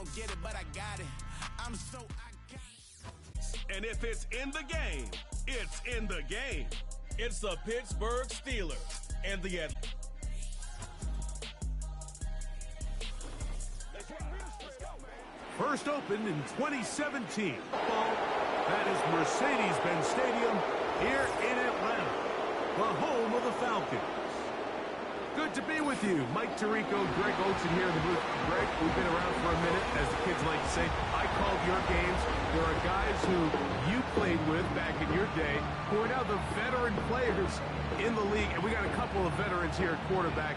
don't get it, but I got it. I'm so I got it. And if it's in the game, it's in the game. It's the Pittsburgh Steelers and the First opened in 2017. That is Mercedes-Benz Stadium here in Atlanta, the home of the Falcons. Good to be with you. Mike Tirico, Greg Olsen here in the booth. Greg, we've been around for a minute, as the kids like to say. I called your games. There are guys who you played with back in your day who are now the veteran players in the league, and we got a couple of veterans here at quarterback.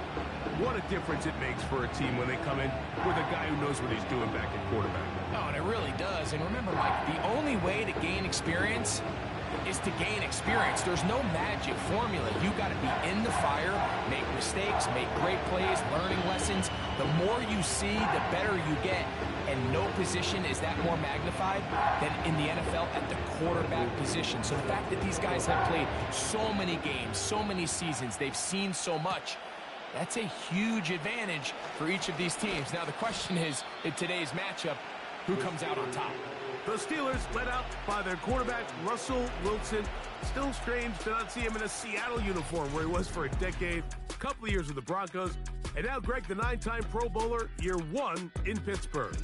What a difference it makes for a team when they come in with a guy who knows what he's doing back at quarterback. Oh, and it really does. And remember, Mike, the only way to gain experience is to gain experience. There's no magic formula. You got to be in the fire, make mistakes, make great plays, learning lessons. The more you see, the better you get. And no position is that more magnified than in the NFL at the quarterback position. So the fact that these guys have played so many games, so many seasons, they've seen so much, that's a huge advantage for each of these teams. Now the question is, in today's matchup, who comes out on top? The Steelers led out by their quarterback, Russell Wilson. Still strange to not see him in a Seattle uniform where he was for a decade, a couple of years with the Broncos. And now Greg, the 9-time Pro Bowler, year 1 in Pittsburgh.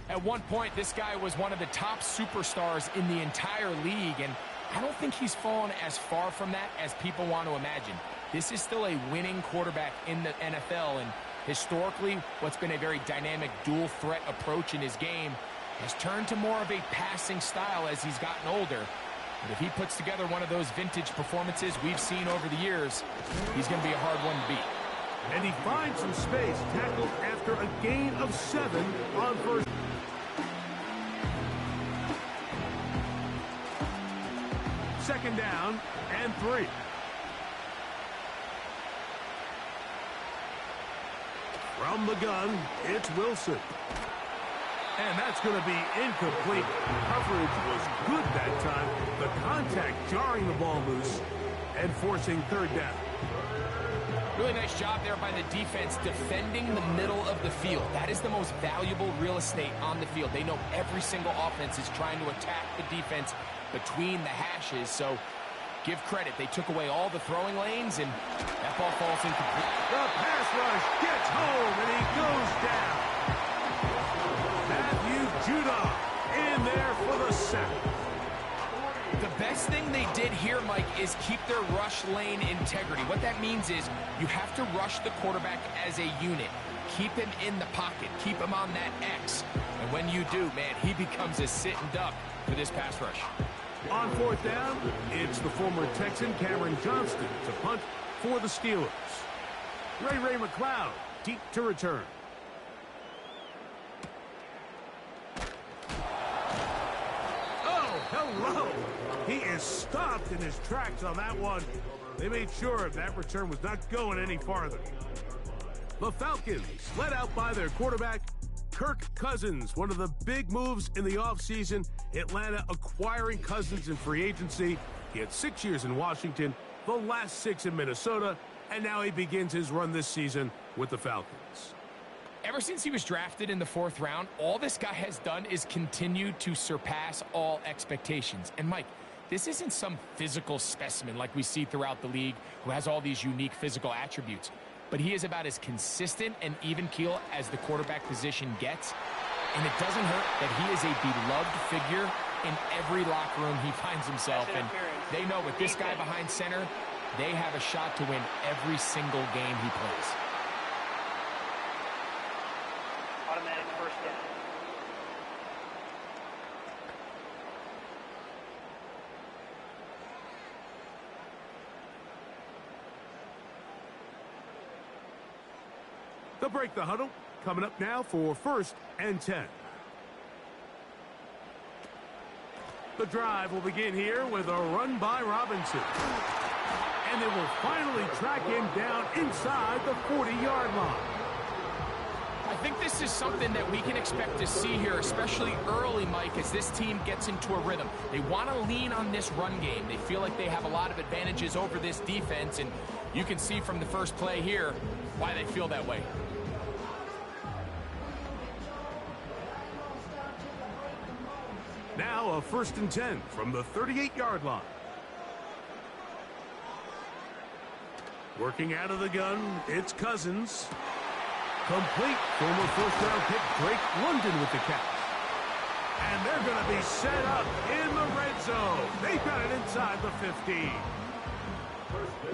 At one point, this guy was one of the top superstars in the entire league, and I don't think he's fallen as far from that as people want to imagine. This is still a winning quarterback in the NFL, and historically, what's been a very dynamic dual-threat approach in his game has turned to more of a passing style as he's gotten older. But if he puts together one of those vintage performances we've seen over the years, he's going to be a hard one to beat. And he finds some space, tackled after a gain of 7 on first. Second down and 3. From the gun, it's Wilson. And that's going to be incomplete. Coverage was good that time. The contact jarring the ball loose and forcing third down. Really nice job there by the defense defending the middle of the field. That is the most valuable real estate on the field. They know every single offense is trying to attack the defense between the hashes. So give credit. They took away all the throwing lanes, and that ball falls incomplete. The pass rush gets home, and he goes down. Judah in there for the sack. The best thing they did here, Mike, is keep their rush lane integrity. What that means is you have to rush the quarterback as a unit. Keep him in the pocket. Keep him on that X. And when you do, man, he becomes a sitting duck for this pass rush. On fourth down, it's the former Texan Cameron Johnston to punt for the Steelers. Ray McLeod deep to return. Hello! He is stopped in his tracks on that one. They made sure that return was not going any farther. The Falcons, led out by their quarterback, Kirk Cousins. One of the big moves in the offseason, Atlanta acquiring Cousins in free agency. He had 6 years in Washington, the last 6 in Minnesota, and now he begins his run this season with the Falcons. Ever since he was drafted in the 4th round, all this guy has done is continue to surpass all expectations. And Mike, this isn't some physical specimen like we see throughout the league who has all these unique physical attributes. But he is about as consistent and even keel as the quarterback position gets. And it doesn't hurt that he is a beloved figure in every locker room he finds himself. And they know with this guy behind center, they have a shot to win every single game he plays. Automatic first down. They'll break the huddle. Coming up now for 1st and 10. The drive will begin here with a run by Robinson. And they will finally track him down inside the 40-yard line. I think this is something that we can expect to see here, especially early, Mike, as this team gets into a rhythm. They want to lean on this run game. They feel like they have a lot of advantages over this defense, and you can see from the first play here why they feel that way. Now a 1st and 10 from the 38-yard line. Working out of the gun, it's Cousins. Complete. Former first-round pick Drake London with the catch. And they're going to be set up in the red zone. They've got it inside the 15.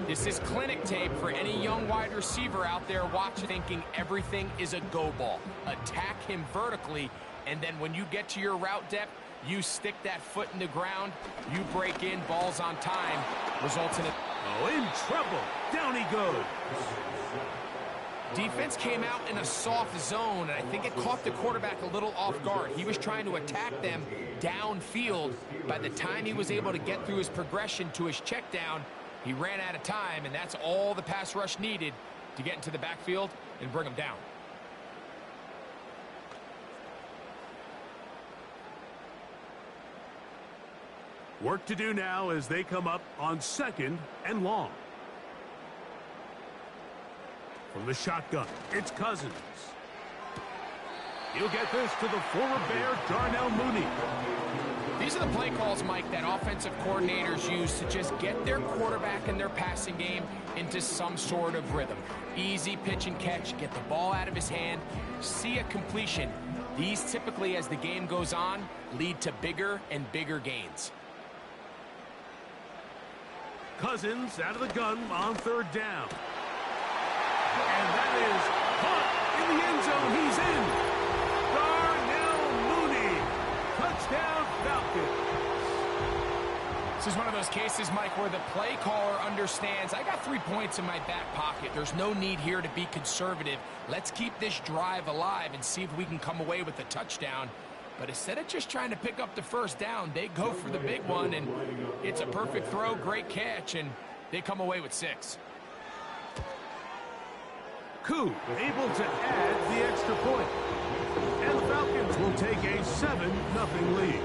This is clinic tape for any young wide receiver out there watching, thinking everything is a go ball. Attack him vertically, and then when you get to your route depth, you stick that foot in the ground, you break in, balls on time, results in a... Oh, in trouble. Down he goes. Defense came out in a soft zone, and I think it caught the quarterback a little off guard. He was trying to attack them downfield. By the time he was able to get through his progression to his check down, he ran out of time, and that's all the pass rush needed to get into the backfield and bring him down. Work to do now as they come up on 2nd and long. From the shotgun, it's Cousins. He'll get this to the former Bear, Darnell Mooney. These are the play calls, Mike, that offensive coordinators use to just get their quarterback and their passing game into some sort of rhythm. Easy pitch and catch, get the ball out of his hand, see a completion. These typically, as the game goes on, lead to bigger and bigger gains. Cousins out of the gun on 3rd down. And that is caught in the end zone. He's in. Darnell Mooney. Touchdown, Falcons. This is one of those cases, Mike, where the play caller understands, I got 3 points in my back pocket. There's no need here to be conservative. Let's keep this drive alive and see if we can come away with a touchdown. But instead of just trying to pick up the 1st down, they go for the big one, and it's a perfect throw, great catch, and they come away with 6. Koo able to add the extra point. And the Falcons will take a 7-0 lead.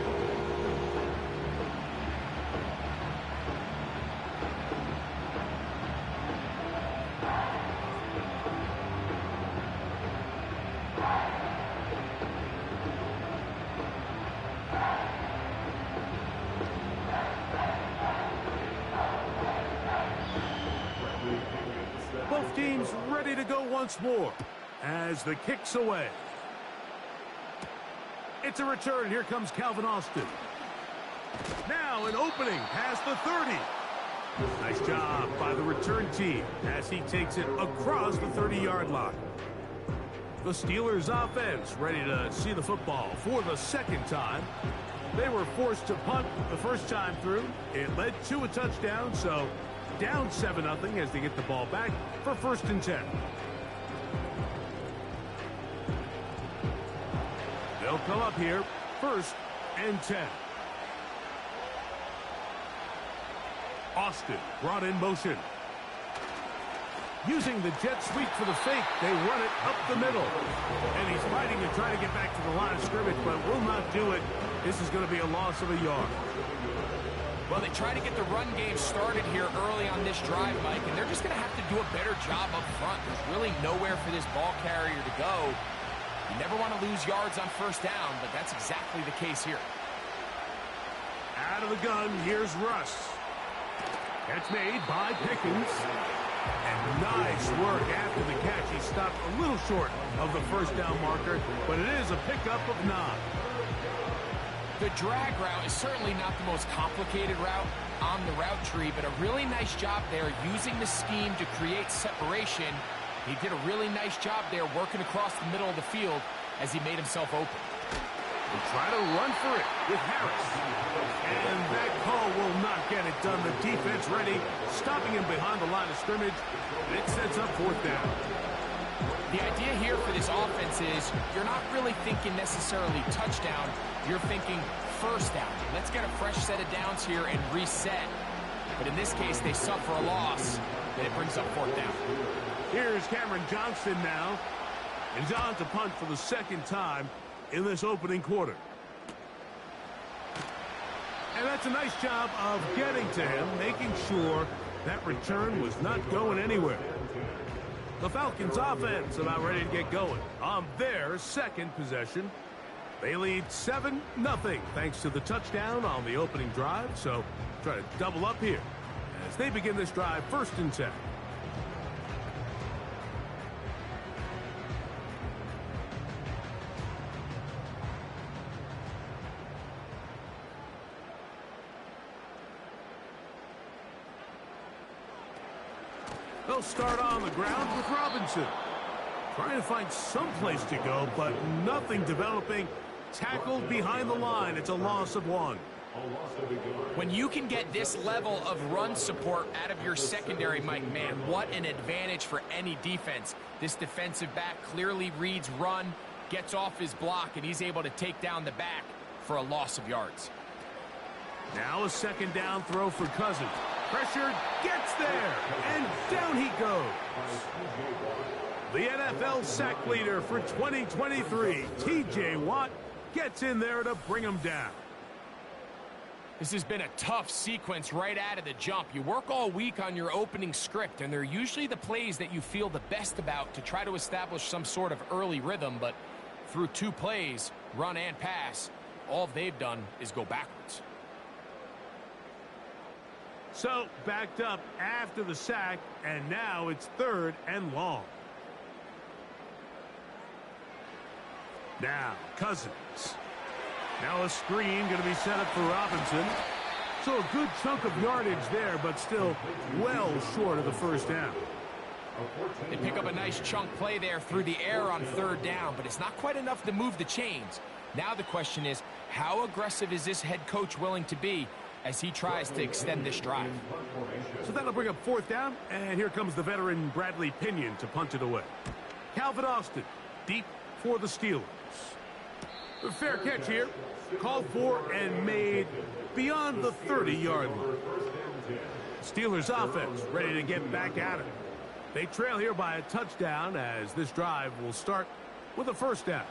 Both teams ready to go once more as the kick's away. It's a return. Here comes Calvin Austin. Now an opening past the 30. Nice job by the return team as he takes it across the 30-yard line. The Steelers offense ready to see the football for the 2nd time. They were forced to punt the first time through. It led to a touchdown, so down 7-0 as they get the ball back for 1st and 10. They'll come up here, 1st and 10. Austin brought in motion. Using the jet sweep for the fake, they run it up the middle. And he's fighting to try to get back to the line of scrimmage, but will not do it. This is going to be a loss of a yard. Well, they try to get the run game started here early on this drive, Mike, and they're just going to have to do a better job up front. There's really nowhere for this ball carrier to go. You never want to lose yards on 1st down, but that's exactly the case here. Out of the gun, here's Russ. Catch made by Pickens. And nice work after the catch. He stopped a little short of the 1st down marker, but it is a pickup of 9. The drag route is certainly not the most complicated route on the route tree, but a really nice job there using the scheme to create separation. He did a really nice job there working across the middle of the field as he made himself open. They try to run for it with Harris. And that call will not get it done. The defense ready, stopping him behind the line of scrimmage. And it sets up 4th down. The idea here for this offense is you're not really thinking necessarily touchdown. You're thinking 1st down. Let's get a fresh set of downs here and reset. But in this case, they suffer a loss, and it brings up 4th down. Here's Cameron Johnston now. And he's on to punt for the 2nd time in this opening quarter. And that's a nice job of getting to him, making sure that return was not going anywhere. The Falcons offense about ready to get going on their 2nd possession. They lead 7-0 thanks to the touchdown on the opening drive, so try to double up here as they begin this drive 1st and 10. They'll start on the ground with Robinson. Trying to find some place to go, but nothing developing. Tackled behind the line. It's a loss of 1. When you can get this level of run support out of your secondary, Mike, man, what an advantage for any defense. This defensive back clearly reads run, gets off his block, and he's able to take down the back for a loss of yards. Now a 2nd down throw for Cousins. Pressured, gets there, and down he goes. The NFL sack leader for 2023, T.J. Watt, gets in there to bring him down. This has been a tough sequence right out of the jump. You work all week on your opening script, and they're usually the plays that you feel the best about to try to establish some sort of early rhythm, but through 2 plays, run and pass, all they've done is go backwards. So, backed up after the sack, and now it's 3rd and long. Now, Cousins. Now a screen going to be set up for Robinson. So a good chunk of yardage there, but still well short of the 1st down. They pick up a nice chunk play there through the air on 3rd down, but it's not quite enough to move the chains. Now the question is, how aggressive is this head coach willing to be as he tries to extend this drive? So that'll bring up 4th down, and here comes the veteran Bradley Pinion to punt it away. Calvin Austin, deep for the Steelers. A fair catch here, called for and made beyond the 30-yard line. Steelers offense ready to get back at it. They trail here by a touchdown as this drive will start with a 1st down.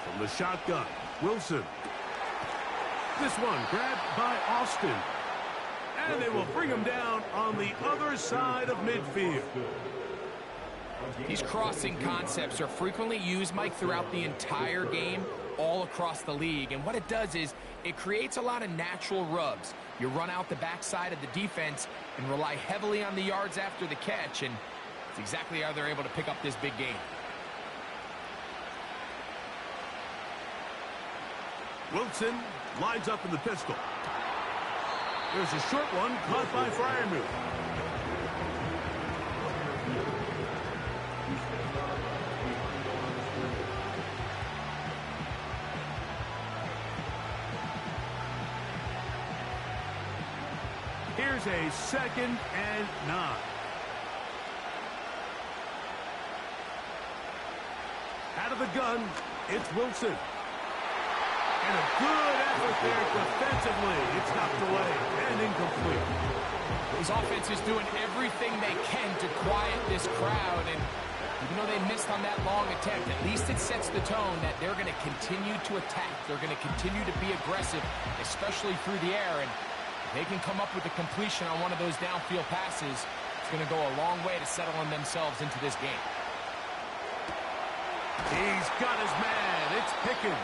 From the shotgun, Wilson. This one grabbed by Austin. And they will bring him down on the other side of midfield. These crossing concepts are frequently used, Mike, throughout the entire game, all across the league. And what it does is it creates a lot of natural rubs. You run out the backside of the defense and rely heavily on the yards after the catch. And it's exactly how they're able to pick up this big game. Wilson lines up in the pistol. There's a short one caught by Freiermuth. Here's a 2nd and 9. Out of the gun, it's Wilson. And a good effort there defensively. It's knocked away and incomplete. His offense is doing everything they can to quiet this crowd. And even though they missed on that long attempt, at least it sets the tone that they're going to continue to attack. They're going to continue to be aggressive, especially through the air. And if they can come up with a completion on one of those downfield passes, it's going to go a long way to settling themselves into this game. He's got his man. It's Pickens.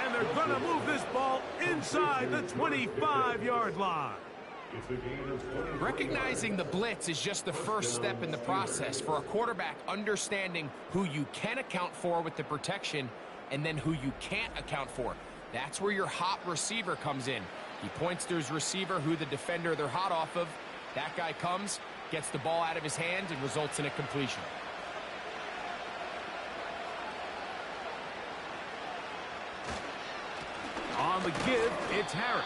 And they're going to move this ball inside the 25-yard line. Recognizing the blitz is just the first step in the process. For a quarterback, understanding who you can account for with the protection and then who you can't account for. That's where your hot receiver comes in. He points to his receiver, who the defender they're hot off of. That guy comes, gets the ball out of his hands, and results in a completion. On the give, it's Harris.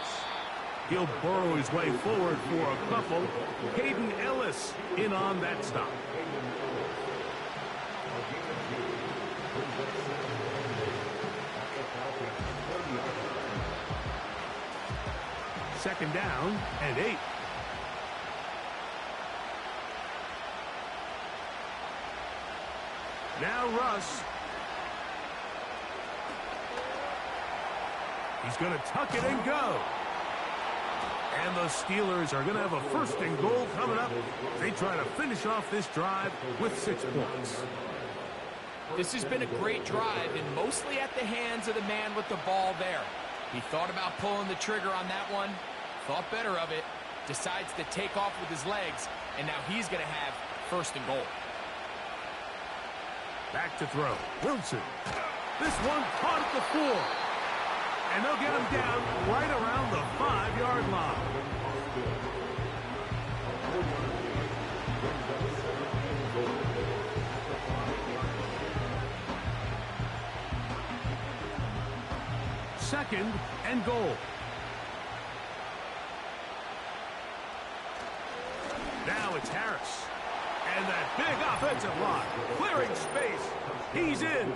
He'll burrow his way forward for a couple. Hayden Ellis in on that stop. Second down and 8. Now Russ. He's going to tuck it and go. And the Steelers are going to have a first and goal coming up. They try to finish off this drive with 6 points. This has been a great drive, and mostly at the hands of the man with the ball there. He thought about pulling the trigger on that one, thought better of it, decides to take off with his legs, and now he's going to have first and goal. Back to throw. Wilson. This one caught at the 4. And they'll get him down right around the 5-yard line. Second and goal. Now it's Harris. And that big offensive line. Clearing space. He's in.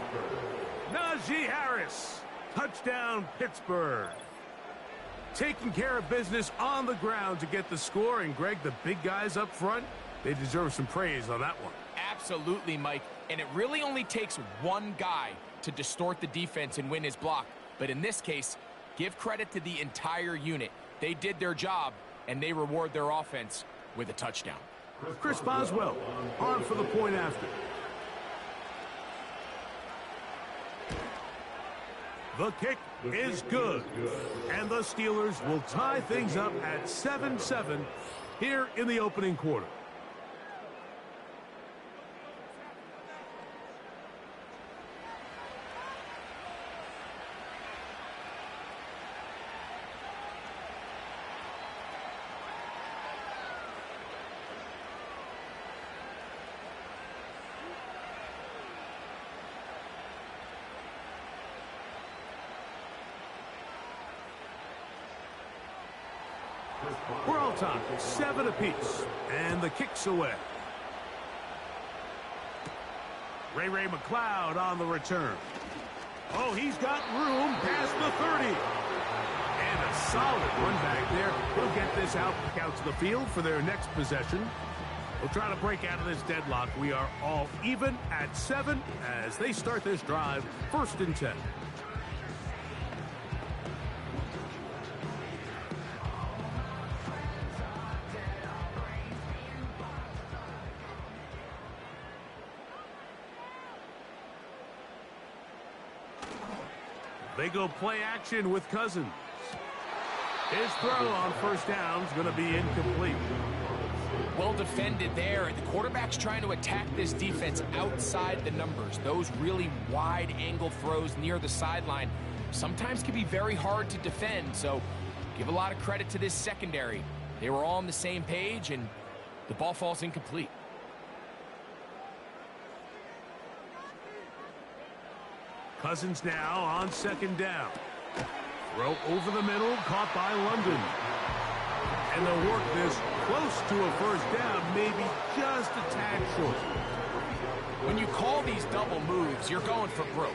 Najee Harris. Touchdown, Pittsburgh. Taking care of business on the ground to get the score. And, Greg, the big guys up front, they deserve some praise on that one. Absolutely, Mike. And it really only takes one guy to distort the defense and win his block. But in this case, give credit to the entire unit. They did their job, and they reward their offense with a touchdown. Chris Boswell on for the point after. The kick is good. And the Steelers will tie things up at 7-7 here in the opening quarter. We're all tied, 7 apiece, and the kick's away. Ray McLeod on the return. Oh, he's got room past the 30. And a solid run back there. He'll get this out to the field for their next possession. We'll try to break out of this deadlock. We are all even at 7 as they start this drive, 1st and 10. They go play action with Cousins. His throw on first down is going to be incomplete. Well defended there. The quarterback's trying to attack this defense outside the numbers. Those really wide angle throws near the sideline sometimes can be very hard to defend. So give a lot of credit to this secondary. They were all on the same page, and the ball falls incomplete. Cousins now on 2nd down. Throw over the middle, caught by London. And they'll work this close to a first down, maybe just a tad short. When you call these double moves, you're going for broke.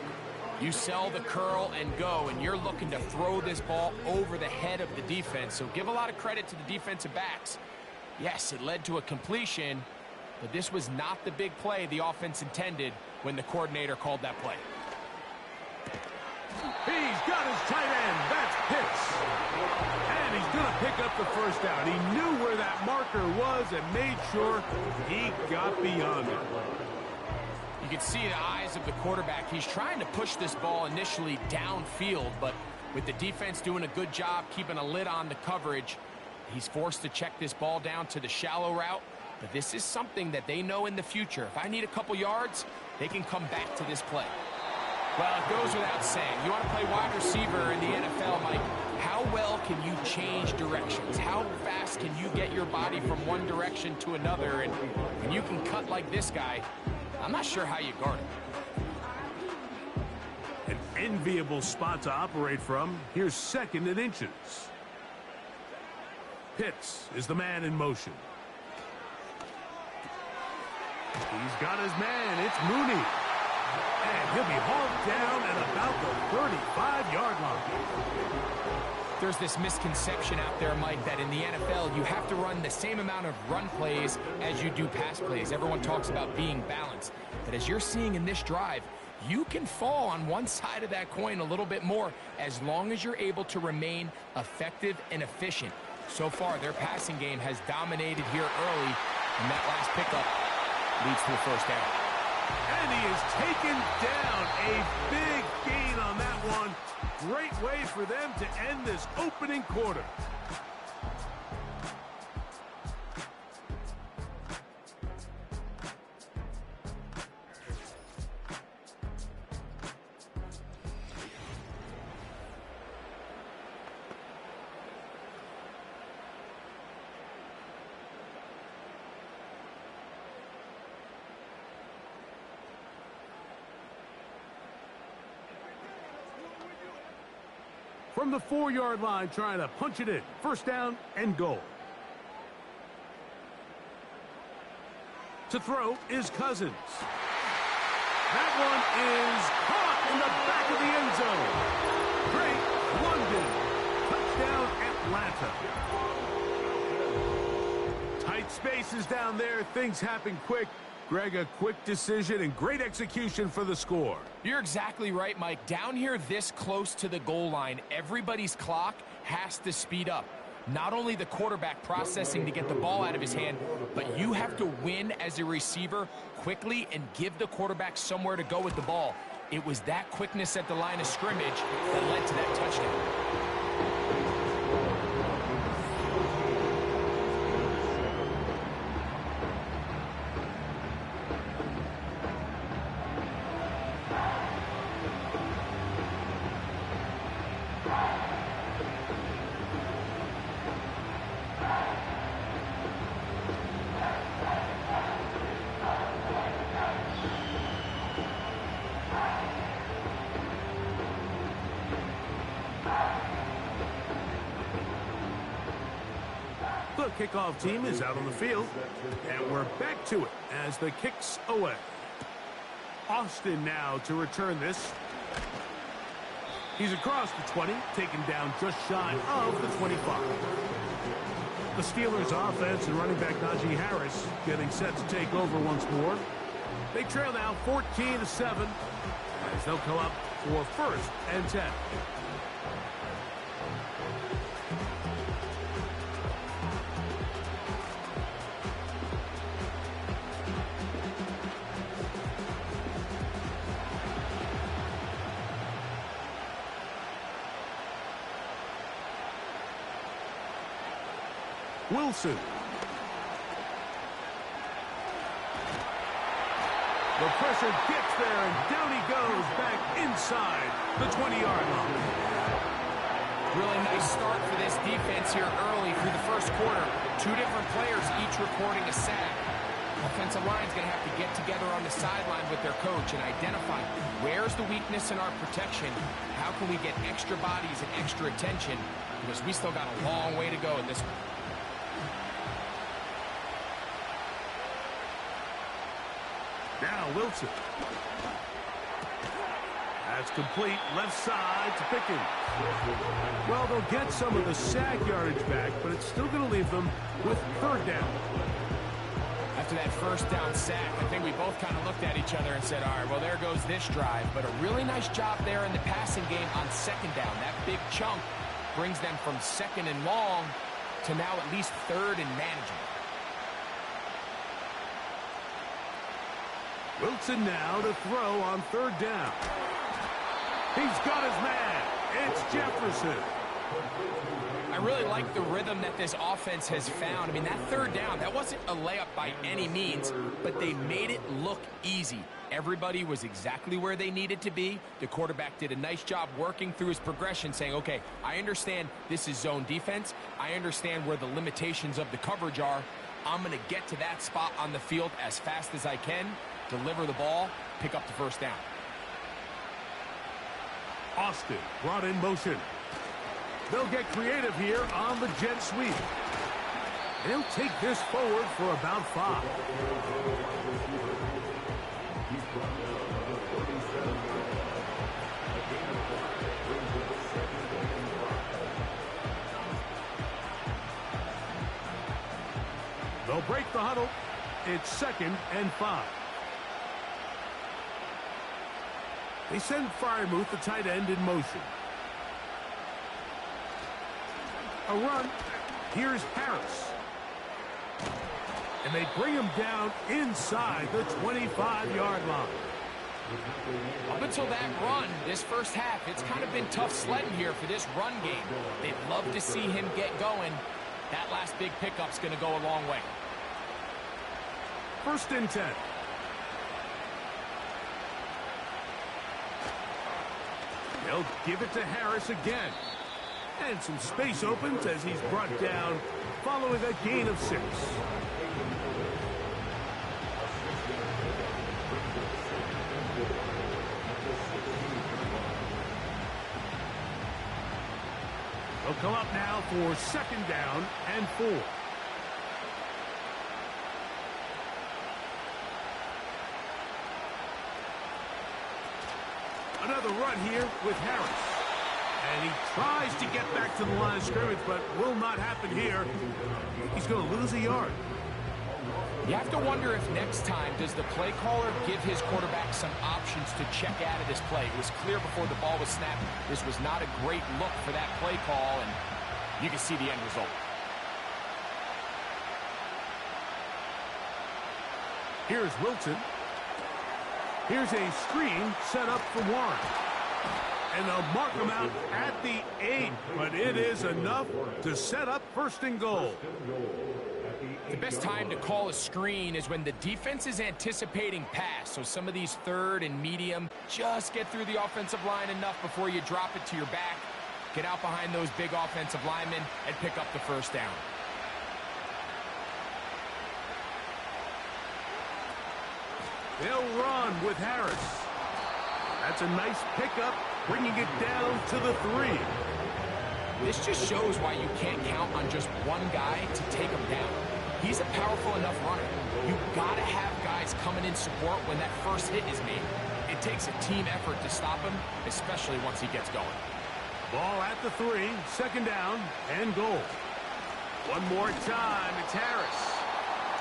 You sell the curl and go, and you're looking to throw this ball over the head of the defense. So give a lot of credit to the defensive backs. Yes, it led to a completion, but this was not the big play the offense intended when the coordinator called that play. He's got his tight end. That's Pitts. And he's going to pick up the first down. He knew where that marker was and made sure he got beyond it. You can see the eyes of the quarterback. He's trying to push this ball initially downfield, but with the defense doing a good job keeping a lid on the coverage, he's forced to check this ball down to the shallow route. But this is something that they know in the future. If I need a couple yards, they can come back to this play. Well, it goes without saying. You want to play wide receiver in the NFL, Mike, how well can you change directions? How fast can you get your body from one direction to another? And when you can cut like this guy, I'm not sure how you guard him. An enviable spot to operate from. Here's 2nd and inches. Pitts is the man in motion. He's got his man. It's Mooney. And he'll be hauled down at about the 35-yard line. There's this misconception out there, Mike, that in the NFL, you have to run the same amount of run plays as you do pass plays. Everyone talks about being balanced. But as you're seeing in this drive, you can fall on one side of that coin a little bit more as long as you're able to remain effective and efficient. So far, their passing game has dominated here early, and that last pickup leads to a first down. And he is taken down. A big gain on that one. Great way for them to end this opening quarter. From the 4-yard line, trying to punch it in. First down and goal. To throw is Cousins. That one is caught in the back of the end zone. Great London. Touchdown, Atlanta. Tight spaces down there. Things happen quick. Greg, a quick decision and great execution for the score. You're exactly right, Mike. Down here this close to the goal line, everybody's clock has to speed up. Not only the quarterback processing to get the ball out of his hand, but you have to win as a receiver quickly and give the quarterback somewhere to go with the ball. It was that quickness at the line of scrimmage that led to that touchdown. The kickoff team is out on the field, and we're back to it as the kick's away. Austin now to return this. He's across the 20, taken down just shy of the 25. The Steelers' offense and running back Najee Harris getting set to take over once more. They trail now 14-7 as they'll come up for first and 10. Wilson. The pressure gets there, and down he goes back inside the 20-yard line. Really nice start for this defense here early through the first quarter. Two different players each recording a sack. Offensive line's going to have to get together on the sideline with their coach and identify where's the weakness in our protection, how can we get extra bodies and extra attention, because we still got a long way to go in this one. Now Wilson. That's complete, left side to Pickens. Well, they'll get some of the sack yardage back, but it's still going to leave them with third down. After that first down sack, I think we both kind of looked at each other and said, all right, well, there goes this drive. But a really nice job there in the passing game on second down. That big chunk brings them from second and long to now at least third and manageable. Wilson now to throw on third down. He's got his man. It's Jefferson. I really like the rhythm that this offense has found. I mean, that third down, that wasn't a layup by any means, but they made it look easy. Everybody was exactly where they needed to be. The quarterback did a nice job working through his progression, saying, okay, I understand this is zone defense. I understand where the limitations of the coverage are. I'm going to get to that spot on the field as fast as I can, deliver the ball, pick up the first down. Austin brought in motion. They'll get creative here on the jet sweep. They'll take this forward for about 5. They'll break the huddle. It's 2nd and 5. They send Fryermuth, the tight end, in motion. A run. Here's Harris. And they bring him down inside the 25-yard line. Up until that run, this first half, it's kind of been tough sledding here for this run game. They'd love to see him get going. That last big pickup's going to go a long way. 1st and 10. They'll give it to Harris again. And some space opens as he's brought down following a gain of 6. They'll come up now for 2nd down and 4. Another run here with Harris. And he tries to get back to the line of scrimmage, but will not happen here. He's going to lose a yard. You have to wonder if next time does the play caller give his quarterback some options to check out of this play. It was clear before the ball was snapped. This was not a great look for that play call, and you can see the end result. Here's Wilson. Here's a screen set up for Warren. And they'll mark him out at the 8, but it is enough to set up 1st and goal. The best time to call a screen is when the defense is anticipating pass. So some of these 3rd and medium, just get through the offensive line enough before you drop it to your back. Get out behind those big offensive linemen and pick up the 1st down. They'll run with Harris. That's a nice pickup, bringing it down to the 3. This just shows why you can't count on just one guy to take him down. He's a powerful enough runner. You've got to have guys coming in support when that first hit is made. It takes a team effort to stop him, especially once he gets going. Ball at the 3, 2nd down and goal. One more time, it's Harris.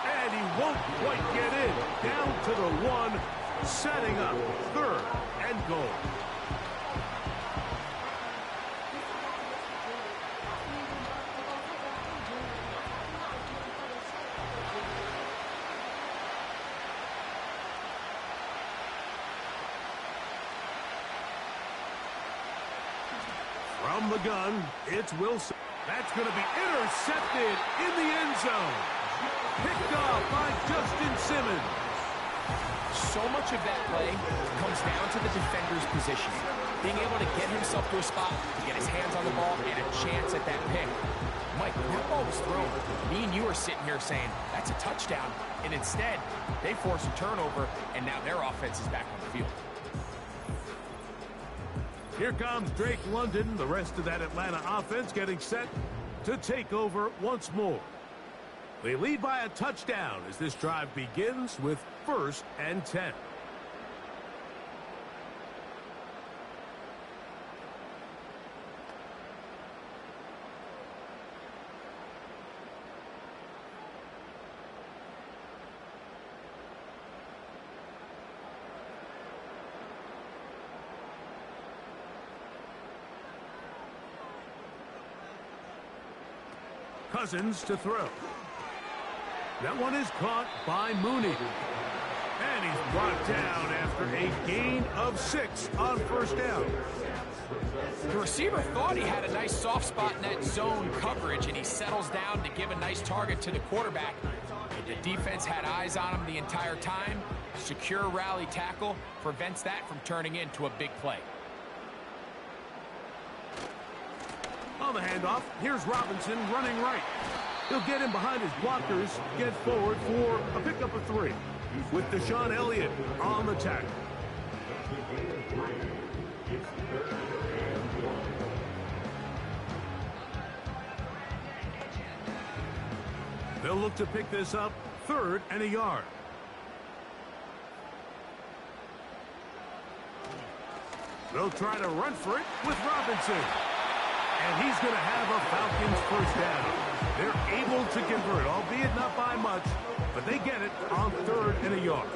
And he won't quite get in. Down to the 1, setting up 3rd and goal. From the gun, it's Wilson. That's going to be intercepted in the end zone. Picked off by Justin Simmons. So much of that play comes down to the defender's position. Being able to get himself to a spot, to get his hands on the ball, and a chance at that pick. Mike, when that ball was thrown, me and you are sitting here saying, that's a touchdown. And instead, they force a turnover, and now their offense is back on the field. Here comes Drake London, the rest of that Atlanta offense getting set to take over once more. They lead by a touchdown as this drive begins with 1st and 10. Cousins to throw. That one is caught by Mooney. And he's brought down after a gain of 6 on 1st down. The receiver thought he had a nice soft spot in that zone coverage, and he settles down to give a nice target to the quarterback. The defense had eyes on him the entire time. Secure rally tackle prevents that from turning into a big play. On the handoff, here's Robinson running right. He'll get him behind his blockers, get forward for a pickup of 3. With Deshaun Elliott on the tackle. They'll look to pick this up 3rd and a yard. They'll try to run for it with Robinson. And he's going to have a Falcons first down. They're able to convert, albeit not by much, but they get it on 3rd and a yard.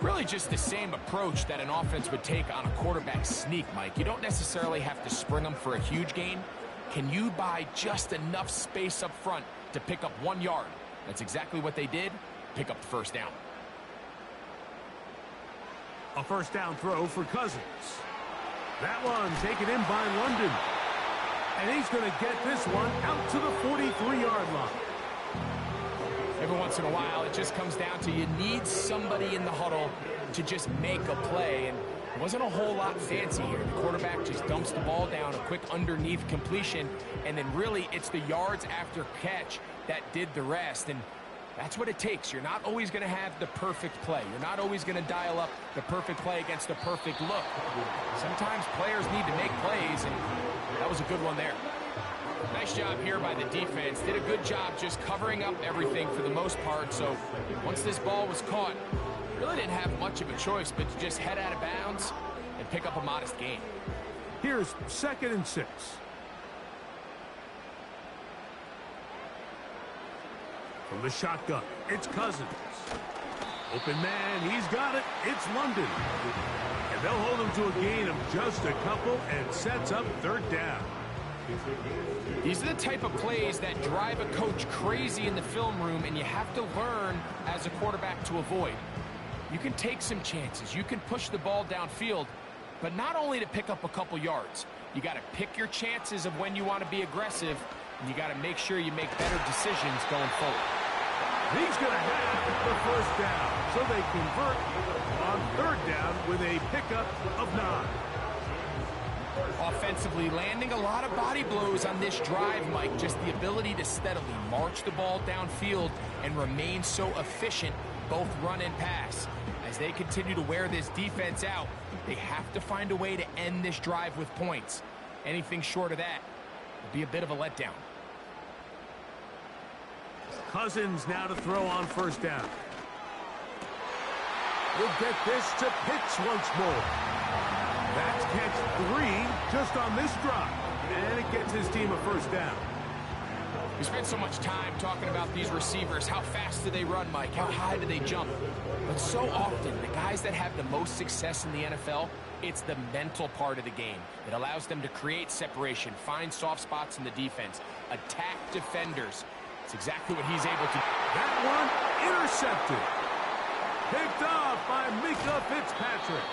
Really just the same approach that an offense would take on a quarterback sneak, Mike. You don't necessarily have to spring them for a huge gain. Can you buy just enough space up front to pick up 1 yard? That's exactly what they did. Pick up the first down. A first down throw for Cousins. That one taken in by London. And he's going to get this one out to the 43-yard line. Every once in a while, it just comes down to you need somebody in the huddle to just make a play. And it wasn't a whole lot fancy here. The quarterback just dumps the ball down, a quick underneath completion, and then really it's the yards after catch that did the rest. And that's what it takes. You're not always going to have the perfect play. You're not always going to dial up the perfect play against the perfect look. Sometimes players need to make plays, and that was a good one there. Nice job here by the defense. Did a good job just covering up everything for the most part. So once this ball was caught, really didn't have much of a choice but to just head out of bounds and pick up a modest gain. Here's 2nd and 6. From the shotgun, it's Cousins. Open man, he's got it. It's London. And they'll hold him to a gain of just a couple and sets up 3rd down. These are the type of plays that drive a coach crazy in the film room, and you have to learn as a quarterback to avoid. You can take some chances. You can push the ball downfield, but not only to pick up a couple yards. You got to pick your chances of when you want to be aggressive, and you got to make sure you make better decisions going forward. He's going to have the first down, so they convert on 3rd down with a pickup of 9. Offensively, landing a lot of body blows on this drive, Mike. Just the ability to steadily march the ball downfield and remain so efficient, both run and pass. As they continue to wear this defense out, they have to find a way to end this drive with points. Anything short of that would be a bit of a letdown. Cousins now to throw on 1st down. We'll get this to Pitts once more. That's catch 3 just on this drive. And it gets his team a first down. We spent so much time talking about these receivers. How fast do they run, Mike? How high do they jump? But so often, the guys that have the most success in the NFL, it's the mental part of the game. It allows them to create separation, find soft spots in the defense, attack defenders. It's exactly what he's able to do. That one intercepted. Picked off by Mika Fitzpatrick.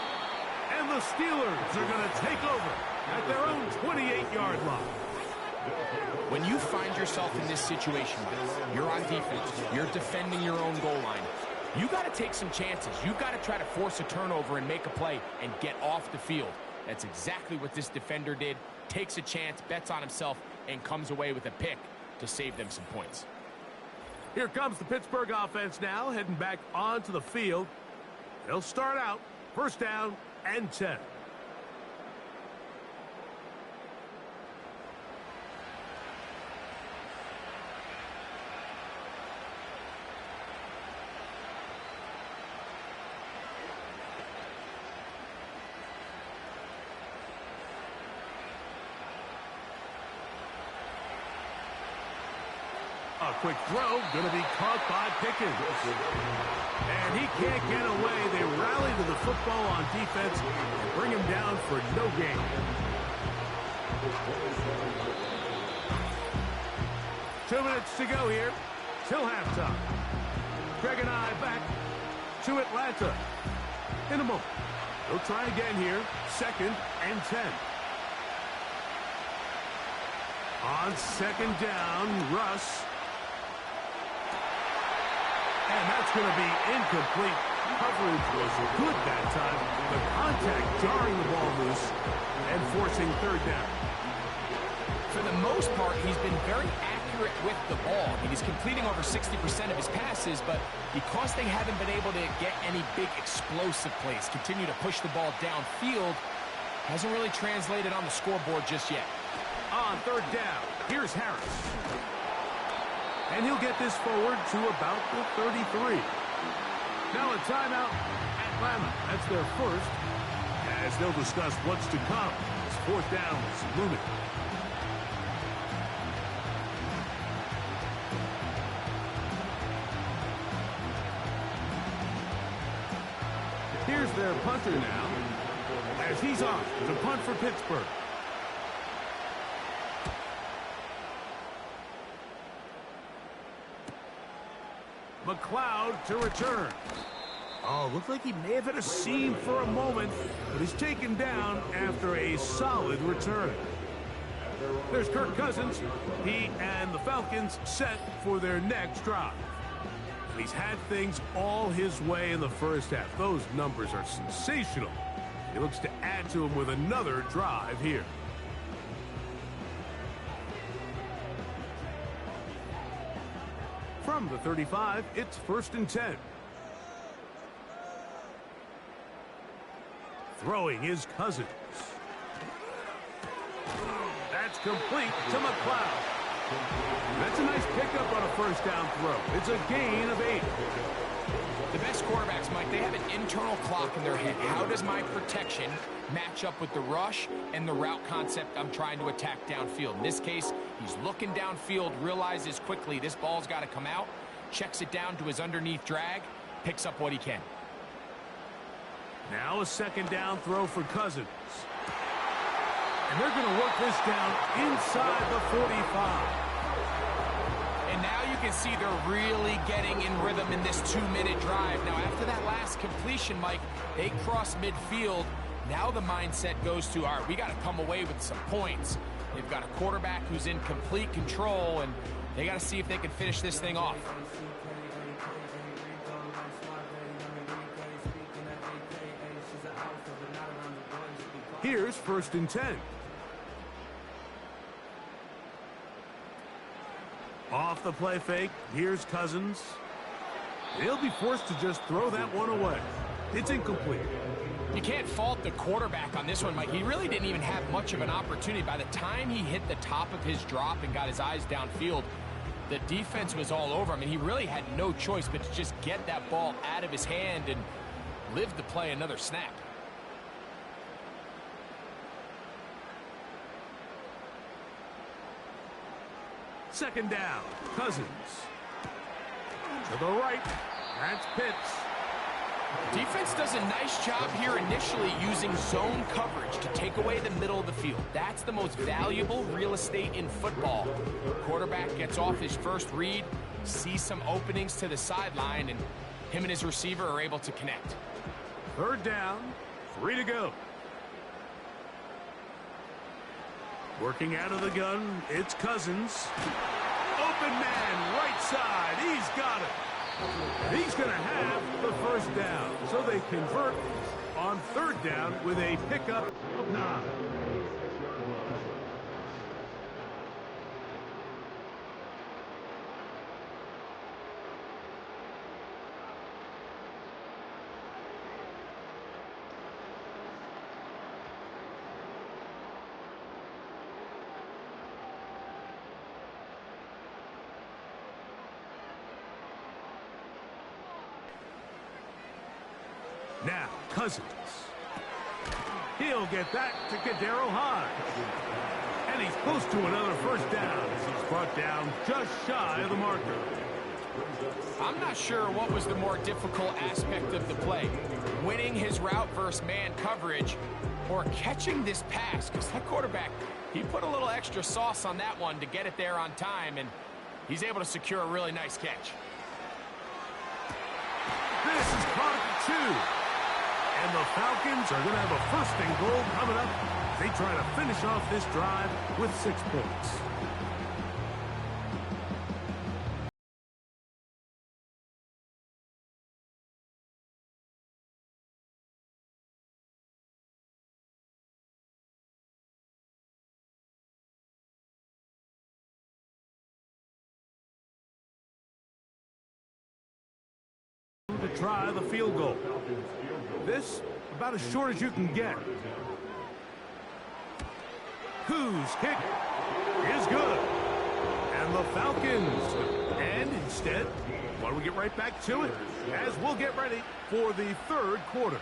And the Steelers are going to take over at their own 28-yard line. When you find yourself in this situation, you're on defense, you're defending your own goal line, you got to take some chances. You got to try to force a turnover and make a play and get off the field. That's exactly what this defender did. Takes a chance, bets on himself, and comes away with a pick to save them some points. Here comes the Pittsburgh offense now, heading back onto the field. They'll start out 1st down and 10. A quick throw, going to be caught by Pickens. And he can't get away. They rally to the football on defense and bring him down for no gain. 2 minutes to go here till halftime. Greg and I back to Atlanta in a moment. They'll try again here, 2nd and 10. On 2nd down, Russ. And that's going to be incomplete. Coverage was good that time. The contact jarring the ball loose and forcing 3rd down. For the most part, he's been very accurate with the ball. I mean, he's completing over 60% of his passes, but because they haven't been able to get any big explosive plays, continue to push the ball downfield, hasn't really translated on the scoreboard just yet. On 3rd down, here's Harris. And he'll get this forward to about the 33. Now a timeout, Atlanta. That's their first. As they'll discuss what's to come as 4th down is looming. Here's their punter now, as he's off to punt for Pittsburgh. McLeod to return. Oh, looked like he may have hit a seam for a moment, but he's taken down after a solid return. There's Kirk Cousins. He and the Falcons set for their next drive. And he's had things all his way in the first half. Those numbers are sensational. He looks to add to them with another drive here. From the 35, it's 1st and 10. Throwing his Cousins. That's complete to McLeod. That's a nice pickup on a first down throw. It's a gain of 8. The best quarterbacks, Mike, they have an internal clock in their head. How does my protection match up with the rush and the route concept I'm trying to attack downfield? In this case, he's looking downfield, realizes quickly this ball's got to come out, checks it down to his underneath drag, picks up what he can. Now a 2nd down throw for Cousins. And they're going to work this down inside the 45. And now you can see they're really getting in rhythm in this 2-minute drive. Now, after that last completion, Mike, they cross midfield. Now the mindset goes to, all right, we got to come away with some points. They've got a quarterback who's in complete control, and they got to see if they can finish this thing off. Here's 1st and 10. Off the play fake, here's Cousins. They'll be forced to just throw that one away. It's incomplete. You can't fault the quarterback on this one, Mike. He really didn't even have much of an opportunity. By the time he hit the top of his drop and got his eyes downfield, the defense was all over him, and he really had no choice but to just get that ball out of his hand and live to play another snap. Second down, Cousins. To the right, that's Pitts. Defense does a nice job here initially using zone coverage to take away the middle of the field. That's the most valuable real estate in football. Quarterback gets off his first read, sees some openings to the sideline, and him and his receiver are able to connect. 3rd down, 3 to go. Working out of the gun, it's Cousins. Open man, right side, he's got it. He's going to have the 1st down. So they convert on 3rd down with a pickup of 9. Now, Cousins. He'll get that to Kadero High. And he's close to another 1st down as he's brought down just shy of the marker. I'm not sure what was the more difficult aspect of the play. Winning his route versus man coverage or catching this pass, because that quarterback, he put a little extra sauce on that one to get it there on time, and he's able to secure a really nice catch. This is caught 2. And the Falcons are going to have a 1st and goal coming up as they try to finish off this drive with 6 points. To try the field goal. This about as short as you can get. Whose kick is good. And the Falcons. And instead, why don't we get right back to it as we'll get ready for the 3rd quarter.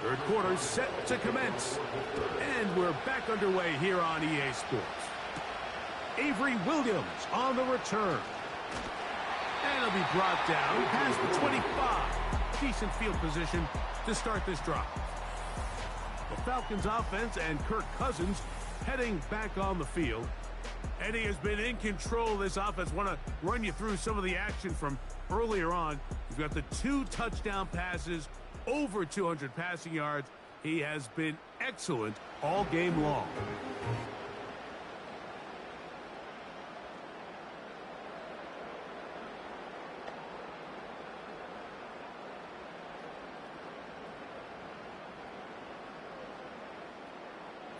Third quarter set to commence. And we're back underway here on EA Sports. Avery Williams on the return. And it'll be brought down past the 25. Decent field position to start this drive. The Falcons offense and Kirk Cousins heading back on the field. And he has been in control of this offense. Want to run you through some of the action from earlier on. He's got the 2 touchdown passes, over 200 passing yards. He has been excellent all game long.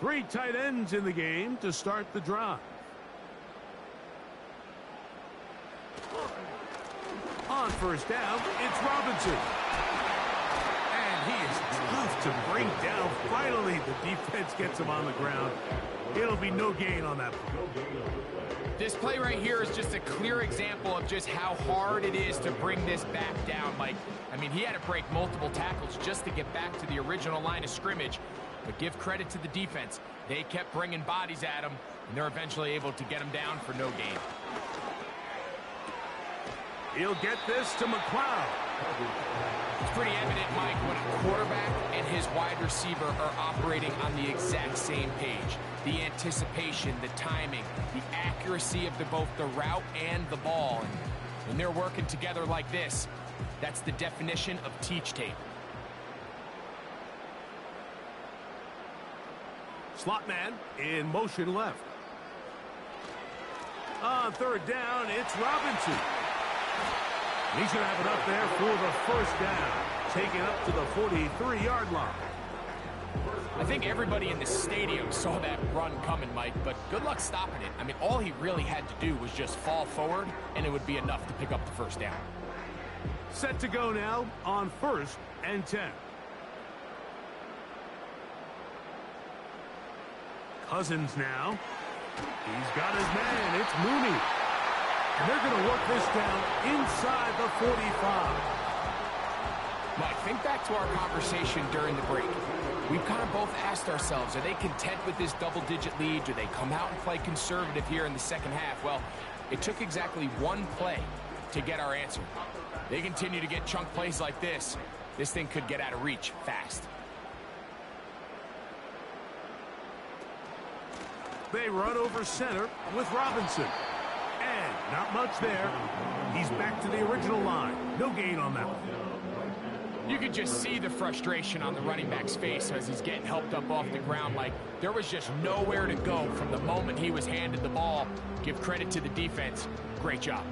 Three tight ends in the game to start the drive. On first down, it's Robinson. And he is tough to bring down. Finally, the defense gets him on the ground. It'll be no gain on that play. This play right here is just a clear example of just how hard it is to bring this back down, Mike. I mean, he had to break multiple tackles just to get back to the original line of scrimmage. But give credit to the defense. They kept bringing bodies at him, and they're eventually able to get him down for no gain. He'll get this to McLeod. It's pretty evident, Mike, when a quarterback and his wide receiver are operating on the exact same page. The anticipation, the timing, the accuracy of both the route and the ball. And when they're working together like this, that's the definition of teach tape. Slot man in motion left. On third down, it's Robinson. He's going to have it up there for the first down. Take it up to the 43-yard line. I think everybody in the stadium saw that run coming, Mike, but good luck stopping it. I mean, all he really had to do was just fall forward, and it would be enough to pick up the first down. Set to go now on 1st and 10. Cousins now. He's got his man. It's Mooney. And they're going to work this down inside the 45. Mike, think back to our conversation during the break. We've kind of both asked ourselves, are they content with this double-digit lead? Do they come out and play conservative here in the second half? Well, it took exactly one play to get our answer. They continue to get chunk plays like this. This thing could get out of reach fast. They run over center with Robinson. And not much there. He's back to the original line. No gain on that one. You could just see the frustration on the running back's face as he's getting helped up off the ground. Like, there was just nowhere to go from the moment he was handed the ball. Give credit to the defense. Great job.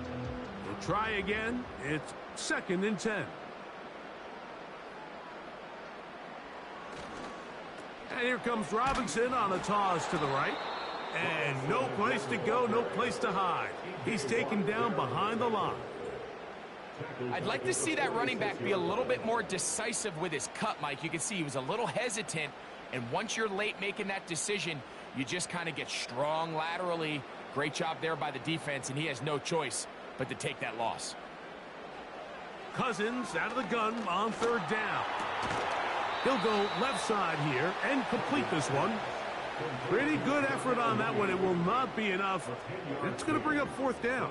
We'll try again. It's 2nd and 10. And here comes Robinson on a toss to the right. And no place to go, no place to hide. He's taken down behind the line. I'd like to see that running back be a little bit more decisive with his cut, Mike. You can see he was a little hesitant, and once you're late making that decision, you just kind of get strong laterally. Great job there by the defense, and he has no choice but to take that loss. Cousins out of the gun on 3rd down. He'll go left side here and complete this one. Pretty good effort on that one. It will not be enough. It's going to bring up 4th down.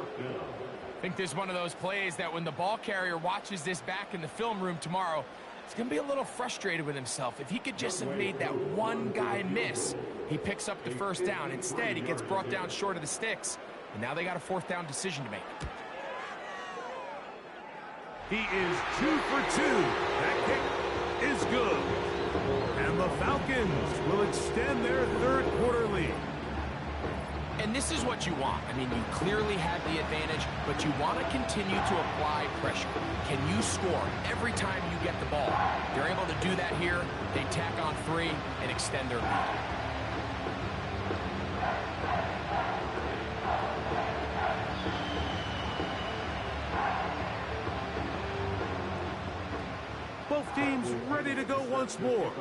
I think this is one of those plays that when the ball carrier watches this back in the film room tomorrow, he's going to be a little frustrated with himself. If he could just have made that one guy miss, he picks up the first down. Instead, he gets brought down short of the sticks, and now they got a 4th down decision to make. He is 2 for 2. That kick is good. And the Falcons will extend their 3rd quarter lead. And this is what you want. I mean, you clearly have the advantage, but you want to continue to apply pressure. Can you score every time you get the ball? They're able to do that here. They tack on 3 and extend their lead. Both teams ready to go once more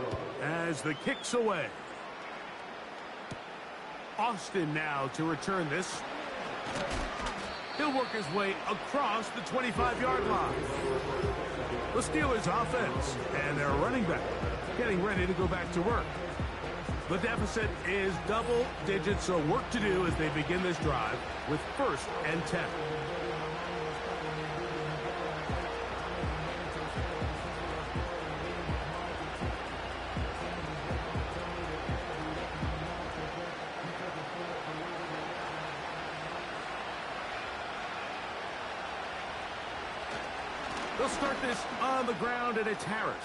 as the kick's away. Austin now to return this. He'll work his way across the 25-yard line. The Steelers offense and their running back getting ready to go back to work. The deficit is double digits, so work to do as they begin this drive with 1st and 10. They'll start this on the ground, and it's Harris.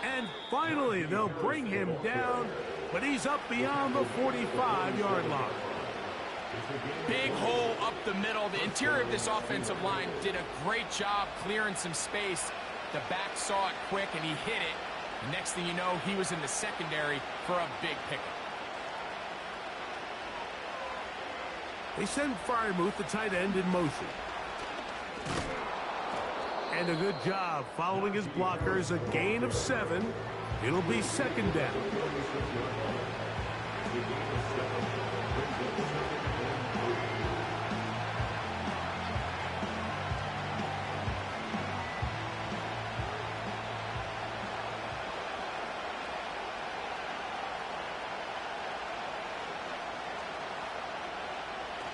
And finally, they'll bring him down, but he's up beyond the 45-yard line. Big hole up the middle. The interior of this offensive line did a great job clearing some space. The back saw it quick, and he hit it. The next thing you know, he was in the secondary for a big pickup. They send Freiermuth, the tight end, in motion. And a good job following his blockers, a gain of 7. It'll be 2nd down.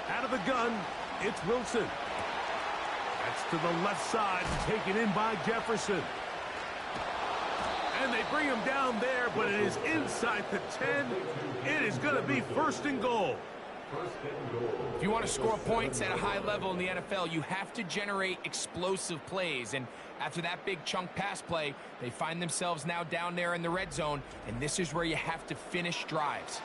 Out of the gun, it's Wilson. That's to the left side, taken in by Jefferson. And they bring him down there, but it is inside the 10. It is going to be 1st and goal. If you want to score points at a high level in the NFL, you have to generate explosive plays. And after that big chunk pass play, they find themselves now down there in the red zone, and this is where you have to finish drives.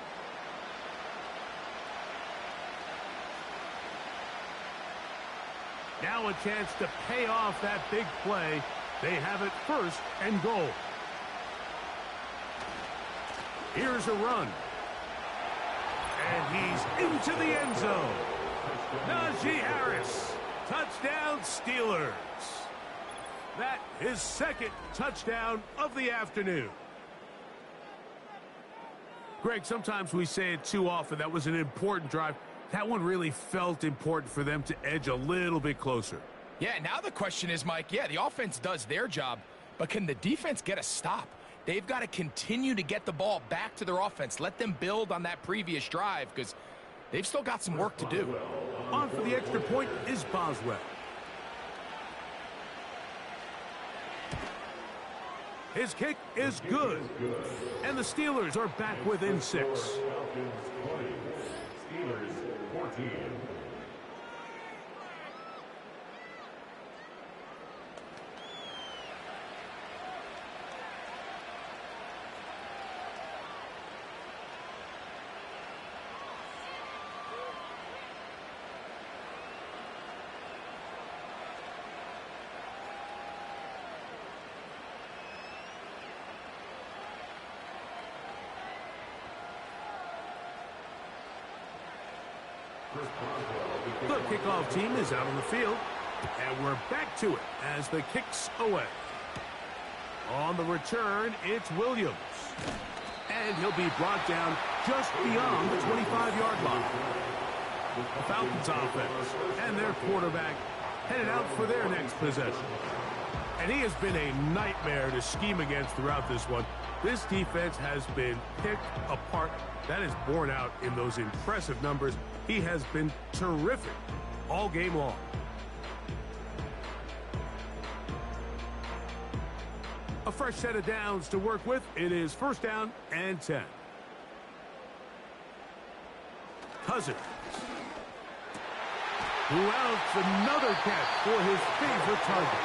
Now a chance to pay off that big play. They have it 1st and goal. Here's a run. And he's into the end zone. Najee Harris. Touchdown, Steelers. That is 2nd touchdown of the afternoon. Greg, sometimes we say it too often. That was an important drive. That one really felt important for them to edge a little bit closer. Yeah, now the question is, Mike, yeah, the offense does their job, but can the defense get a stop? They've got to continue to get the ball back to their offense. Let them build on that previous drive because they've still got some work to do. On for the extra point is Boswell. His kick is good. And the Steelers are back within 6. The kickoff team is out on the field, and we're back to it as the kick's away. On the return, it's Williams. And he'll be brought down just beyond the 25-yard line. The Falcons offense and their quarterback headed out for their next possession. And he has been a nightmare to scheme against throughout this one. This defense has been picked apart. That is borne out in those impressive numbers. He has been terrific all game long. A fresh set of downs to work with. It is 1st down and 10. Cousins. Who else? Another catch for his favorite target.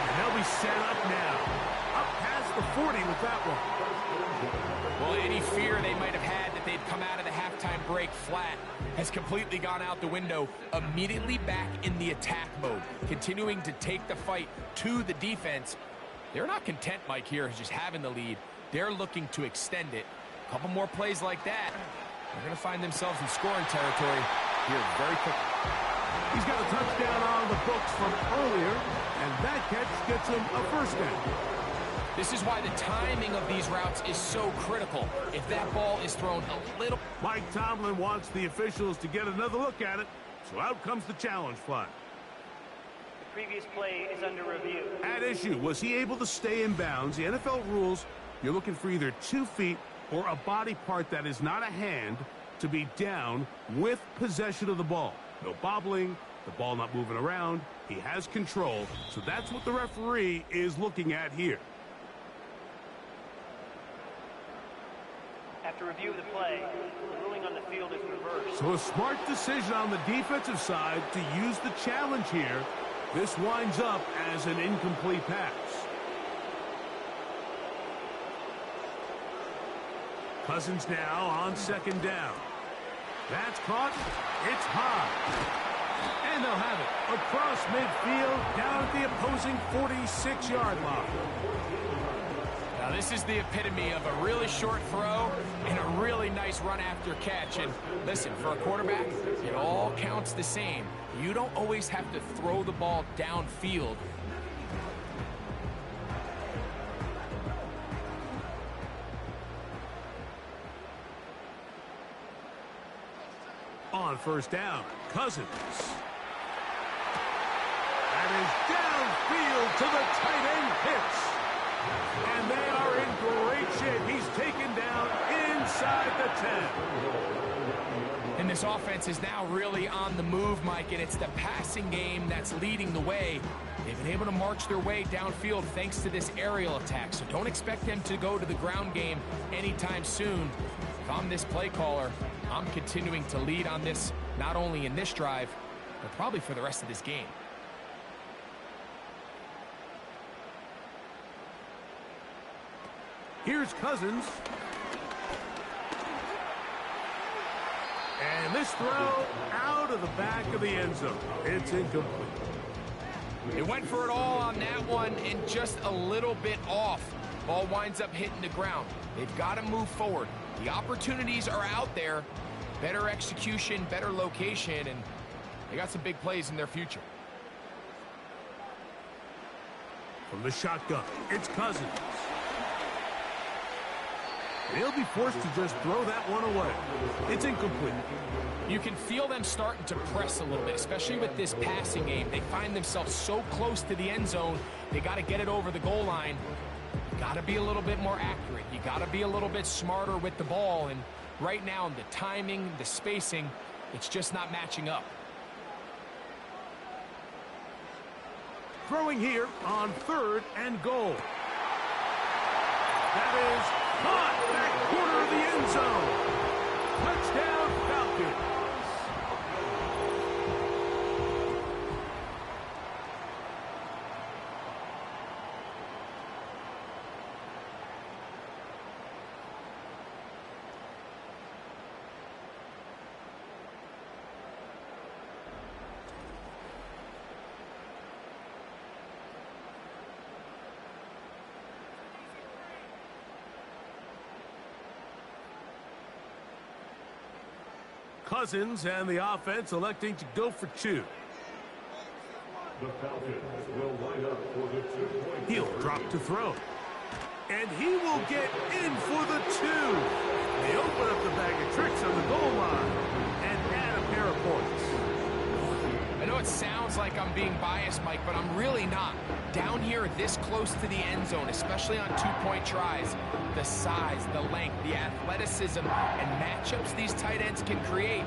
And they'll be set up now. Up past the 40 with that one. Well, any fear they might have had that they'd come out of the halftime break flat has completely gone out the window. Immediately back in the attack mode, continuing to take the fight to the defense. They're not content, Mike, here, just having the lead. They're looking to extend it. A couple more plays like that, they're going to find themselves in scoring territory here very quickly. He's got a touchdown on the books from earlier, and that catch gets him a 1st down. This is why the timing of these routes is so critical. If that ball is thrown a little... Mike Tomlin wants the officials to get another look at it, so out comes the challenge flag. Previous play is under review. At issue, was he able to stay in bounds? The NFL rules, you're looking for either 2 feet or a body part that is not a hand to be down with possession of the ball. No bobbling, the ball not moving around. He has control, so that's what the referee is looking at here. After review of the play, the ruling on the field is reversed. So a smart decision on the defensive side to use the challenge here. This winds up as an incomplete pass. Cousins now on 2nd down. That's caught. It's high. And they'll have it across midfield down at the opposing 46-yard line. Now this is the epitome of a really short throw and a really nice run after catch. And listen, for a quarterback, it all counts the same. You don't always have to throw the ball downfield. On 1st down, Cousins. That is downfield to the tight end Pitts. And they are in great shape. He's taken down inside the 10. And this offense is now really on the move, Mike, and it's the passing game that's leading the way. They've been able to march their way downfield thanks to this aerial attack, so don't expect them to go to the ground game anytime soon. If I'm this play caller, I'm continuing to lead on this, not only in this drive, but probably for the rest of this game. Here's Cousins. And this throw out of the back of the end zone. It's incomplete. They went for it all on that one and just a little bit off. Ball winds up hitting the ground. They've got to move forward. The opportunities are out there. Better execution, better location, and they got some big plays in their future. From the shotgun, it's Cousins. They'll be forced to just throw that one away. It's incomplete. You can feel them starting to press a little bit, especially with this passing game. They find themselves so close to the end zone, they got to get it over the goal line. You got to be a little bit more accurate. You got to be a little bit smarter with the ball. And right now, the timing, the spacing, it's just not matching up. Throwing here on 3rd and goal. That is caught back corner of the end zone. Touchdown, Falcons. Cousins and the offense electing to go for 2. The Falcons will line up for the 2-point. He'll drop to throw. And he will get in for the 2. They open up the bag of tricks on the goal line and add a pair of points. I know it sounds like I'm being biased, Mike, but I'm really not. Down here this close to the end zone, especially on 2-point tries, the size, the length, the athleticism, and matchups these tight ends can create,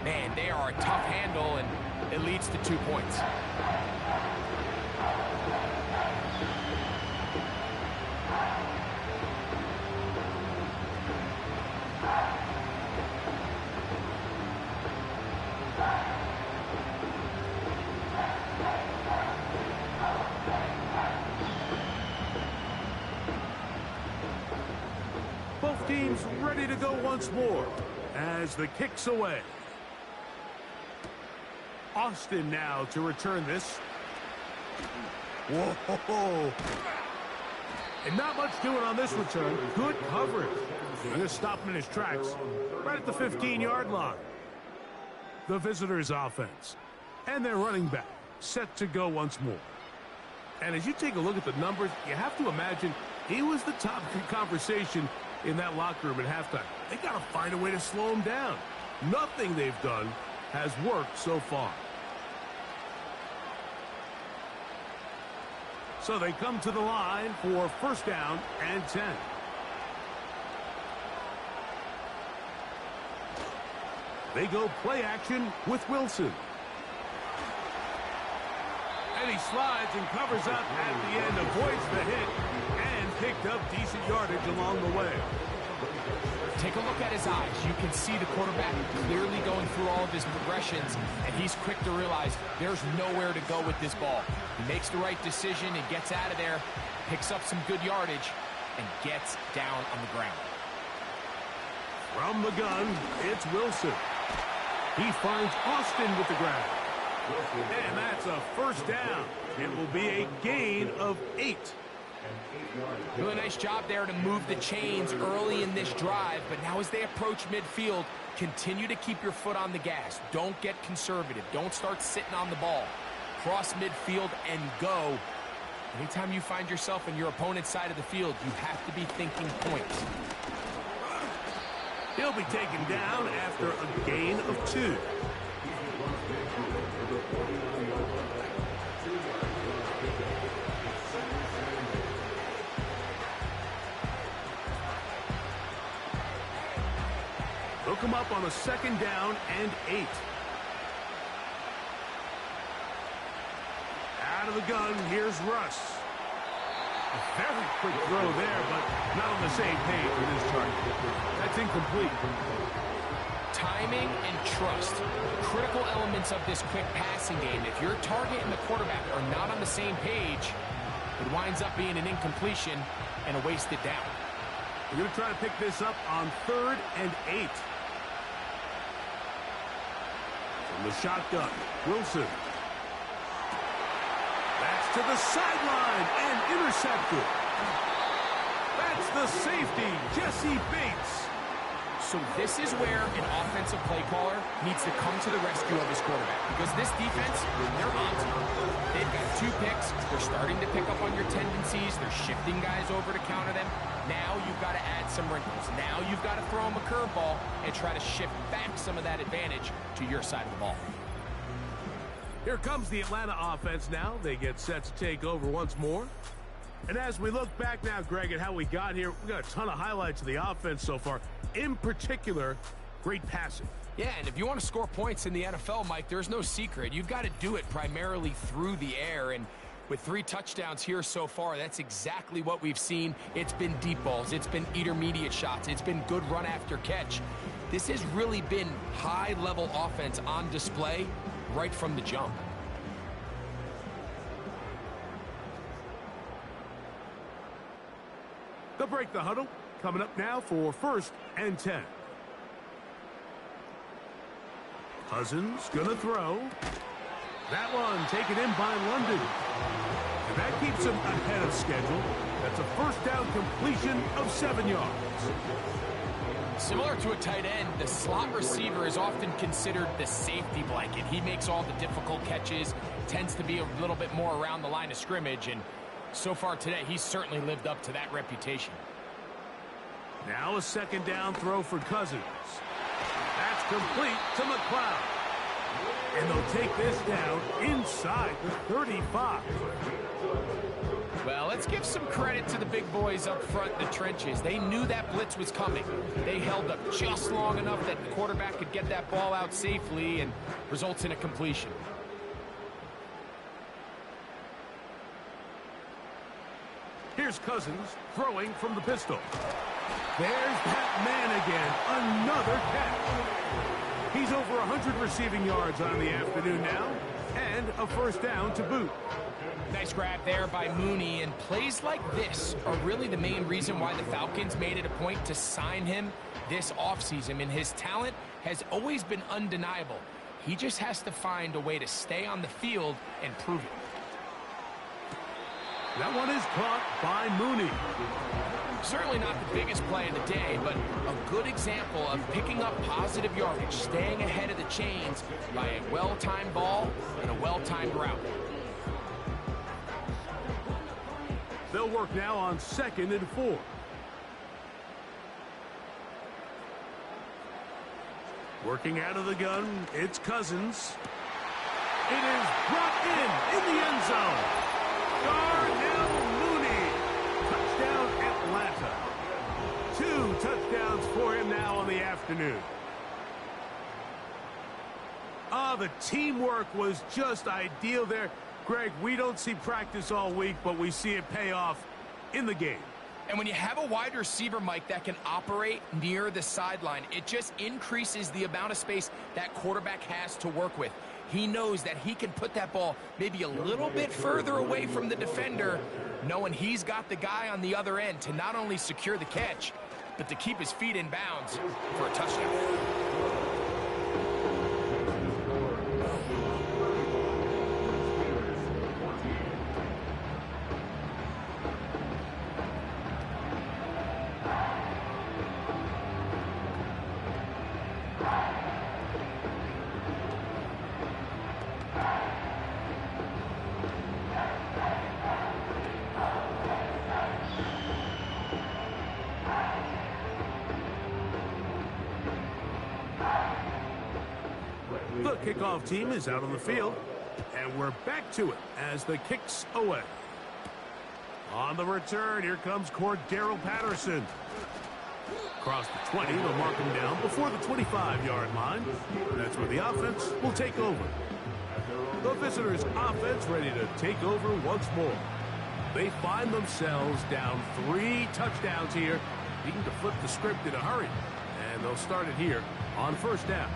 man, they are a tough handle, and it leads to 2 points. Both teams ready to go once more as the kick's away. Austin now to return this. Whoa. And not much doing on this return. Good coverage. They're going to stop him in his tracks right at the 15-yard line. The visitors' offense and their running back set to go once more. And as you take a look at the numbers, you have to imagine he was the top conversation in that locker room at halftime. They got to find a way to slow him down. Nothing they've done has worked so far. So they come to the line for first down and 10. They go play action with Wilson. And he slides and covers up at the end, avoids the hit, and picked up decent yardage along the way. Take a look at his eyes. You can see the quarterback clearly going through all of his progressions, and he's quick to realize there's nowhere to go with this ball. He makes the right decision and gets out of there, picks up some good yardage, and gets down on the ground. From the gun, it's Wilson. He finds Austin with the grab. And that's a first down. It will be a gain of 8. Really nice job there to move the chains early in this drive, but now as they approach midfield, continue to keep your foot on the gas. Don't get conservative. Don't start sitting on the ball. Cross midfield and go. Anytime you find yourself in your opponent's side of the field, you have to be thinking points. He'll be taken down after a gain of 2. Hook him up on a second down and 8. Out of the gun, here's Russ. A very quick throw there, but not on the same page with his target. That's incomplete. Timing and trust, critical elements of this quick passing game. If your target and the quarterback are not on the same page, it winds up being an incompletion and a wasted down. We're going to try to pick this up on 3rd and 8. From the shotgun, Wilson. That's to the sideline and intercepted. That's the safety, Jesse Bates. So this is where an offensive play caller needs to come to the rescue of his quarterback, because this defense, they're on to him. They've got 2 picks. They're starting to pick up on your tendencies. They're shifting guys over to counter them. Now you've got to add some wrinkles. Now you've got to throw them a curveball and try to shift back some of that advantage to your side of the ball. Here comes the Atlanta offense now. They get set to take over once more. And as we look back now, Greg, at how we got here, we got a ton of highlights of the offense so far. In particular, great passing. Yeah, and if you want to score points in the NFL, Mike, there's no secret. You've got to do it primarily through the air, and with 3 touchdowns here so far, that's exactly what we've seen. It's been deep balls. It's been intermediate shots. It's been good run after catch. This has really been high-level offense on display right from the jump. They'll break the huddle. Coming up now for 1st and 10. Cousins gonna throw. That one taken in by London. And that keeps him ahead of schedule. That's a first down completion of 7 yards. Similar to a tight end, the slot receiver is often considered the safety blanket. He makes all the difficult catches, tends to be a little bit more around the line of scrimmage, and so far today, he's certainly lived up to that reputation. Now a second down throw for Cousins. That's complete to McLeod. And they'll take this down inside the 35. Well, let's give some credit to the big boys up front in the trenches. They knew that blitz was coming. They held up just long enough that the quarterback could get that ball out safely and results in a completion. Here's Cousins throwing from the pistol. There's that man again. Another catch. He's over 100 receiving yards on the afternoon now, and a first down to boot. Nice grab there by Mooney, and plays like this are really the main reason why the Falcons made it a point to sign him this offseason. I mean, his talent has always been undeniable. He just has to find a way to stay on the field and prove it. That one is caught by Mooney. Certainly not the biggest play of the day, but a good example of picking up positive yardage, staying ahead of the chains by a well-timed ball and a well-timed route. They'll work now on 2nd and 4. Working out of the gun, it's Cousins. It is brought in the end zone. Darnell afternoon. The teamwork was just ideal there. Greg, we don't see practice all week, but we see it pay off in the game. And when you have a wide receiver, Mike, that can operate near the sideline, it just increases the amount of space that quarterback has to work with. He knows that he can put that ball maybe a little bit further away from the defender, knowing he's got the guy on the other end to not only secure the catch, but to keep his feet in bounds for a touchdown. The kickoff team is out on the field, and we're back to it as the kick's away. On the return, here comes Cordero Patterson. Across the 20, they'll mark him down before the 25-yard line. That's where the offense will take over. The visitors' offense ready to take over once more. They find themselves down 3 touchdowns here, needing to flip the script in a hurry. And they'll start it here on first down.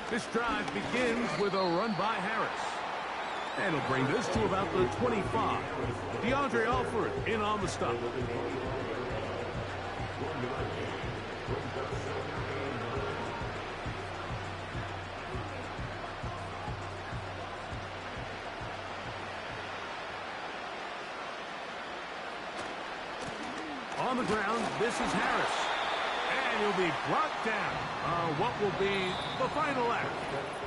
This drive begins with a run by Harris. And he'll bring this to about the 25. DeAndre Alford in on the stop. On the ground, this is Harris. And he'll be brought down. What will be the final act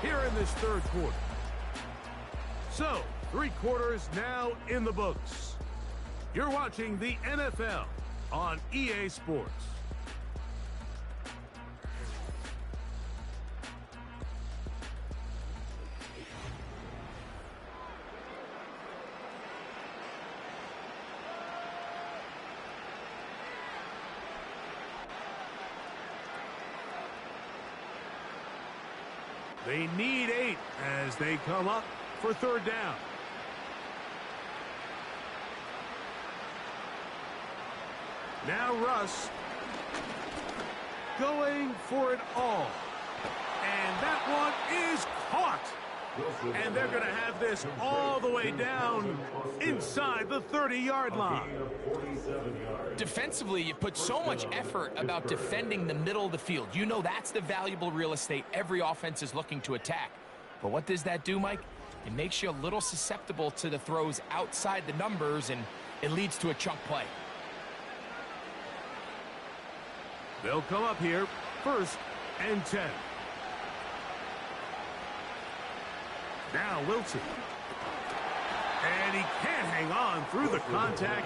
here in this third quarter. So, 3 quarters now in the books. You're watching the NFL on EA Sports. They need 8 as they come up for third down. Now Russ going for it all. And that one is caught. And they're going to have this all the way down inside the 30-yard line. Defensively, you put so much effort about defending the middle of the field. You know that's the valuable real estate every offense is looking to attack. But what does that do, Mike? It makes you a little susceptible to the throws outside the numbers, and it leads to a chunk play. They'll come up here, 1st and 10. Now Wilson. And he can't hang on through the contact.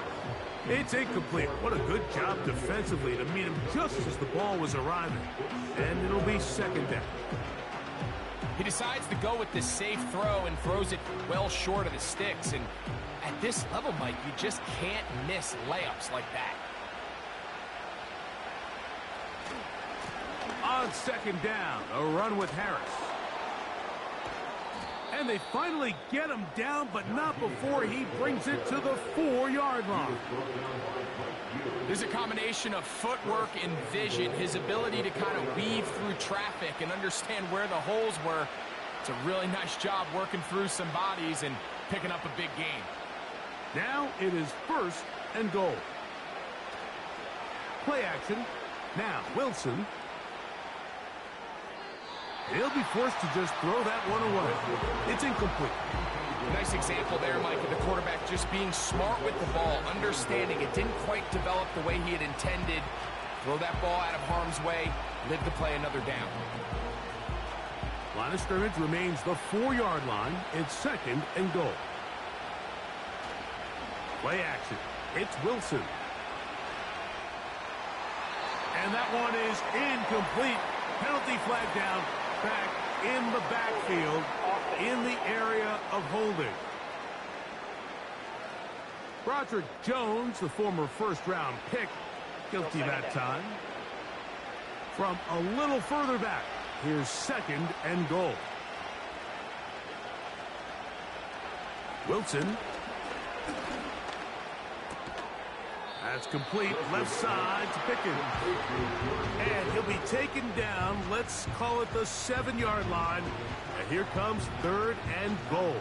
It's incomplete. What a good job defensively to meet him just as the ball was arriving. And it'll be 2nd down. He decides to go with the safe throw and throws it well short of the sticks. And at this level, Mike, you just can't miss layups like that. On 2nd down, a run with Harris. And they finally get him down, but not before he brings it to the 4-yard line. There's a combination of footwork and vision, his ability to kind of weave through traffic and understand where the holes were. It's a really nice job working through some bodies and picking up a big gain. Now it is 1st and goal. Play action. Now Wilson. He'll be forced to just throw that one away. It's incomplete. Nice example there, Mike, of the quarterback just being smart with the ball, understanding it didn't quite develop the way he had intended. Throw that ball out of harm's way, live to play another down. Line of scrimmage remains the 4-yard line. It's 2nd and goal. Play action. It's Wilson. And that one is incomplete. Penalty flag down. Back in the backfield in the area of holding. Broderick Jones, the former first-round pick, guilty that time. From a little further back, here's 2nd and goal. Wilson. That's complete, left side to Pickens. And he'll be taken down, let's call it the 7-yard line. And here comes 3rd and goal.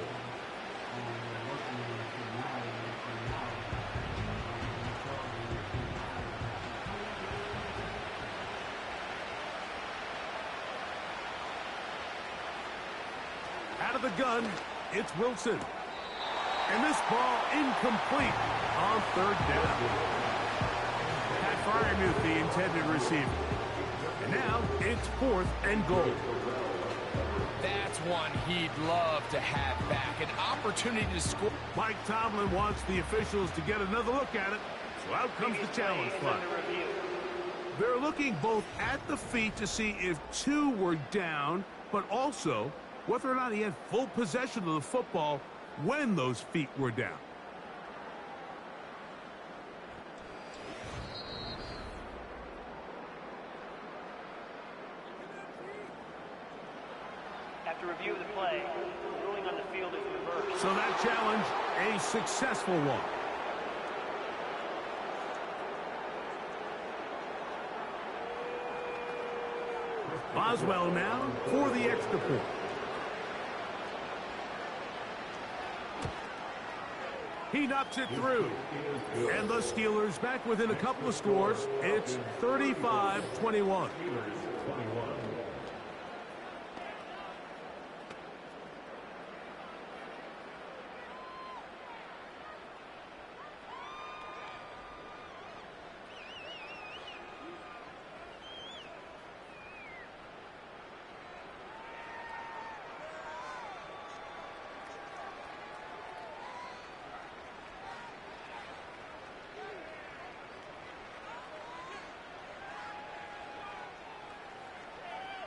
Out of the gun, it's Wilson. And this ball incomplete on 3rd down. Pat Freiermuth, the intended receiver. And now it's 4th and goal. That's one he'd love to have back. An opportunity to score. Mike Tomlin wants the officials to get another look at it. So out comes the challenge flag. They're looking both at the feet to see if 2 were down, but also whether or not he had full possession of the football when those feet were down. After review of the play, the ruling on the field is reversed. So that challenge, a successful one. Boswell now for the extra point. He knocks it through. And the Steelers back within a couple of scores. It's 35-21.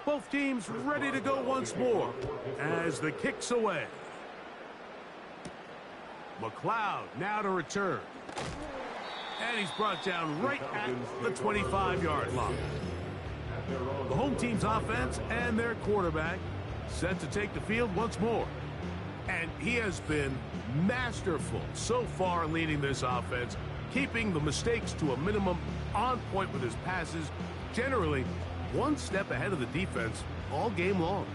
Both teams ready to go once more as the kick's away. McLeod now to return. And he's brought down right at the 25-yard line. The home team's offense and their quarterback set to take the field once more. And he has been masterful so far leading this offense, keeping the mistakes to a minimum, on point with his passes, generally one step ahead of the defense all game long.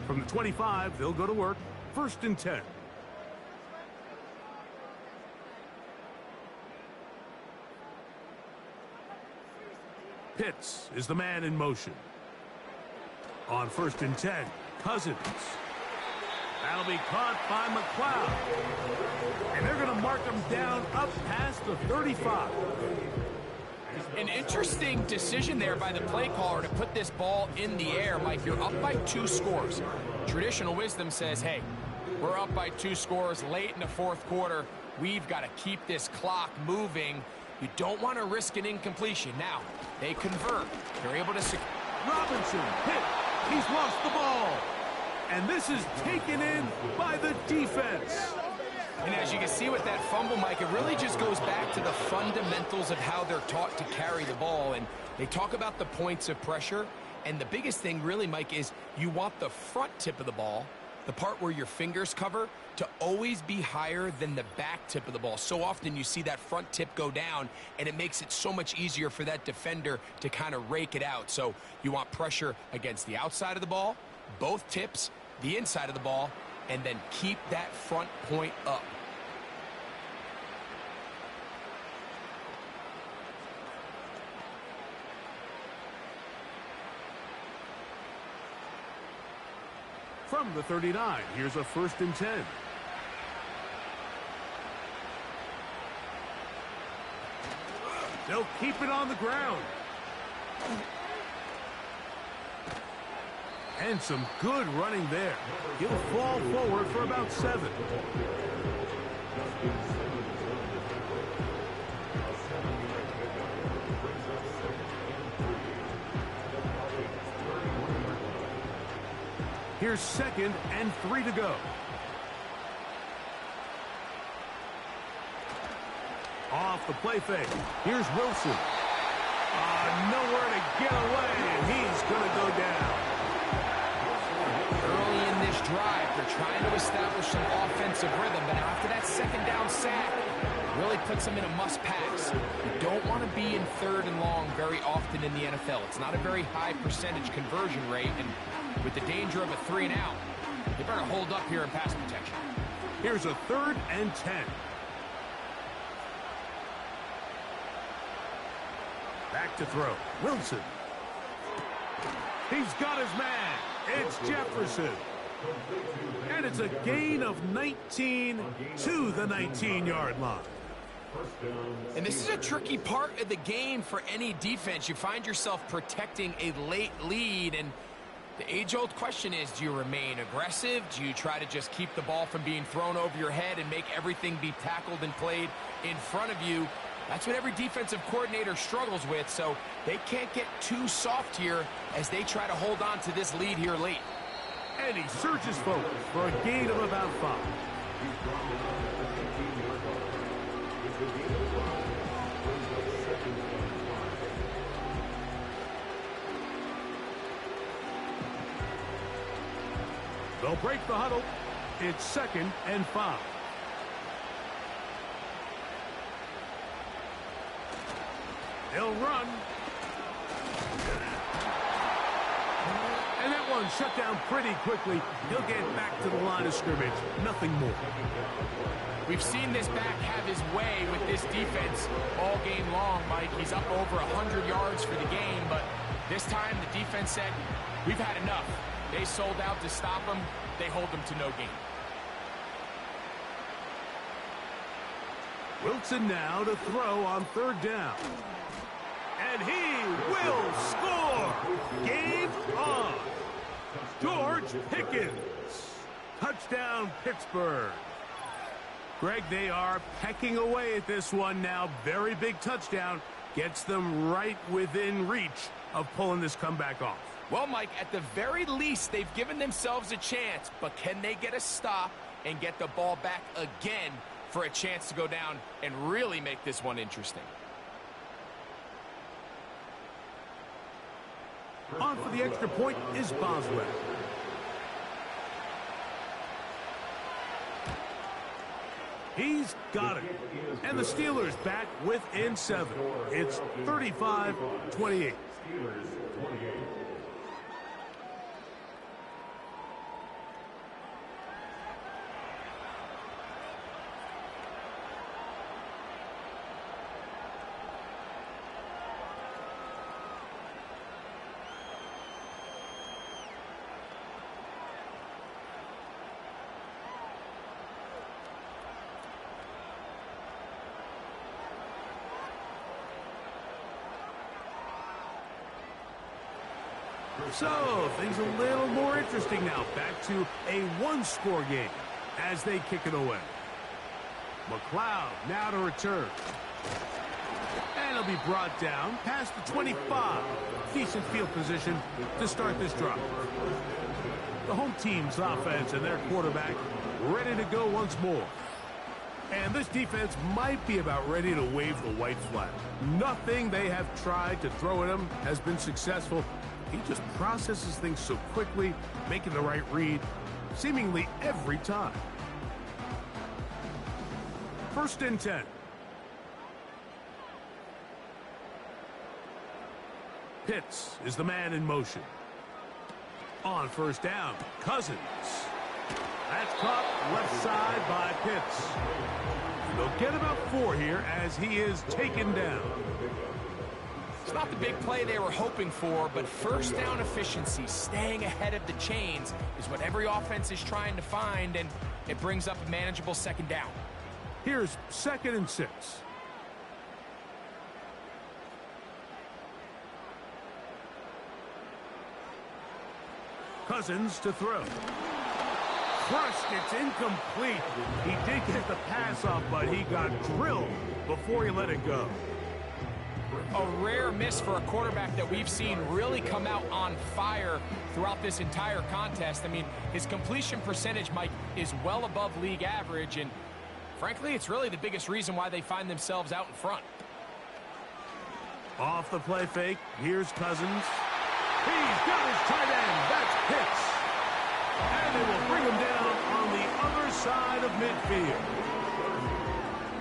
From the 25, they'll go to work. 1st and 10. Pitts is the man in motion. On 1st and 10, Cousins. That'll be caught by McLeod. And they're going to mark him down up past the 35. An interesting decision there by the play caller to put this ball in the air. Mike, you're up by 2 scores. Traditional wisdom says, hey, we're up by 2 scores late in the 4th quarter. We've got to keep this clock moving. You don't want to risk an incompletion. Now, they convert. They're able to... Robinson hit. He's lost the ball. And this is taken in by the defense. And as you can see with that fumble, Mike, it really just goes back to the fundamentals of how they're taught to carry the ball. And they talk about the points of pressure. And the biggest thing really, Mike, is you want the front tip of the ball, the part where your fingers cover, to always be higher than the back tip of the ball. So often you see that front tip go down, and it makes it so much easier for that defender to kind of rake it out. So you want pressure against the outside of the ball, both tips, the inside of the ball, and then keep that front point up. From the 39, here's a 1st and 10. They'll keep it on the ground. And some good running there. He'll fall forward for about 7. Here's 2nd and 3 to go. Off the play fake. Here's Wilson. Nowhere to get away, and he's going to go down. Early in this drive, they're trying to establish some offensive rhythm, but after that 2nd down sack, really puts them in a must-pass. You don't want to be in 3rd and long very often in the NFL. It's not a very high percentage conversion rate, and with the danger of a 3 and out, they better hold up here in pass protection. Here's a 3rd and 10. Back to throw. Wilson. He's got his man. It's Jefferson. And it's a gain of 19 to the 19-yard line. And this is a tricky part of the game for any defense. You find yourself protecting a late lead, and the age-old question is, do you remain aggressive? Do you try to just keep the ball from being thrown over your head and make everything be tackled and played in front of you? That's what every defensive coordinator struggles with, so they can't get too soft here as they try to hold on to this lead here late. And he surges forward for a gain of about 5. They'll break the huddle. It's 2nd and 5. They'll run. And that one shut down pretty quickly. He'll get back to the line of scrimmage. Nothing more. We've seen this back have his way with this defense all game long, Mike. He's up over 100 yards for the game, but this time the defense said, we've had enough. They sold out to stop him. They hold him to no gain. Wilson now to throw on 3rd down. And he will score! Game on! George Pickens. Touchdown, Pittsburgh. Greg, they are pecking away at this one now. Very big touchdown. Gets them right within reach of pulling this comeback off. Well, Mike, at the very least, they've given themselves a chance, but can they get a stop and get the ball back again for a chance to go down and really make this one interesting? On for the extra point is Boswell. He's got it. And the Steelers back within 7. It's 35-28. So, things a little more interesting now. Back to a one-score game as they kick it away. McLeod now to return. And he'll be brought down past the 25. Decent field position to start this drive. The home team's offense and their quarterback ready to go once more. And this defense might be about ready to wave the white flag. Nothing they have tried to throw at him has been successful. He just processes things so quickly, making the right read, seemingly every time. 1st and 10. Pitts is the man in motion. On 1st down, Cousins. That's caught left side by Pitts. They'll get about 4 here as he is taken down. It's not the big play they were hoping for, but 1st down efficiency, staying ahead of the chains, is what every offense is trying to find, and it brings up a manageable 2nd down. Here's 2nd and 6. Cousins to throw. Crushed, it's incomplete. He did get the pass off, but he got drilled before he let it go. a rare miss for a quarterback that we've seen really come out on fire throughout this entire contest. I mean, his completion percentage, Mike, is well above league average, and frankly, it's really the biggest reason why they find themselves out in front. Off the play fake, here's Cousins. He's got his tight end. That's Pitts. And they will bring him down on the other side of midfield.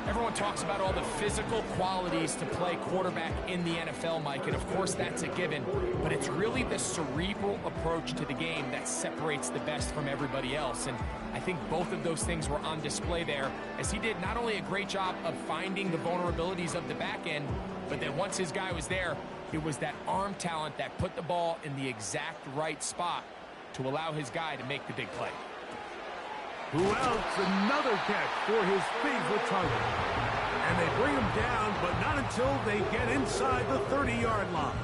Everyone talks about all the physical qualities to play quarterback in the NFL, Mike, and of course that's a given, but it's really the cerebral approach to the game that separates the best from everybody else, and I think both of those things were on display there, as he did not only a great job of finding the vulnerabilities of the back end, but then once his guy was there, it was that arm talent that put the ball in the exact right spot to allow his guy to make the big play. Who else? Another catch for his favorite target. And they bring him down, but not until they get inside the 30-yard line.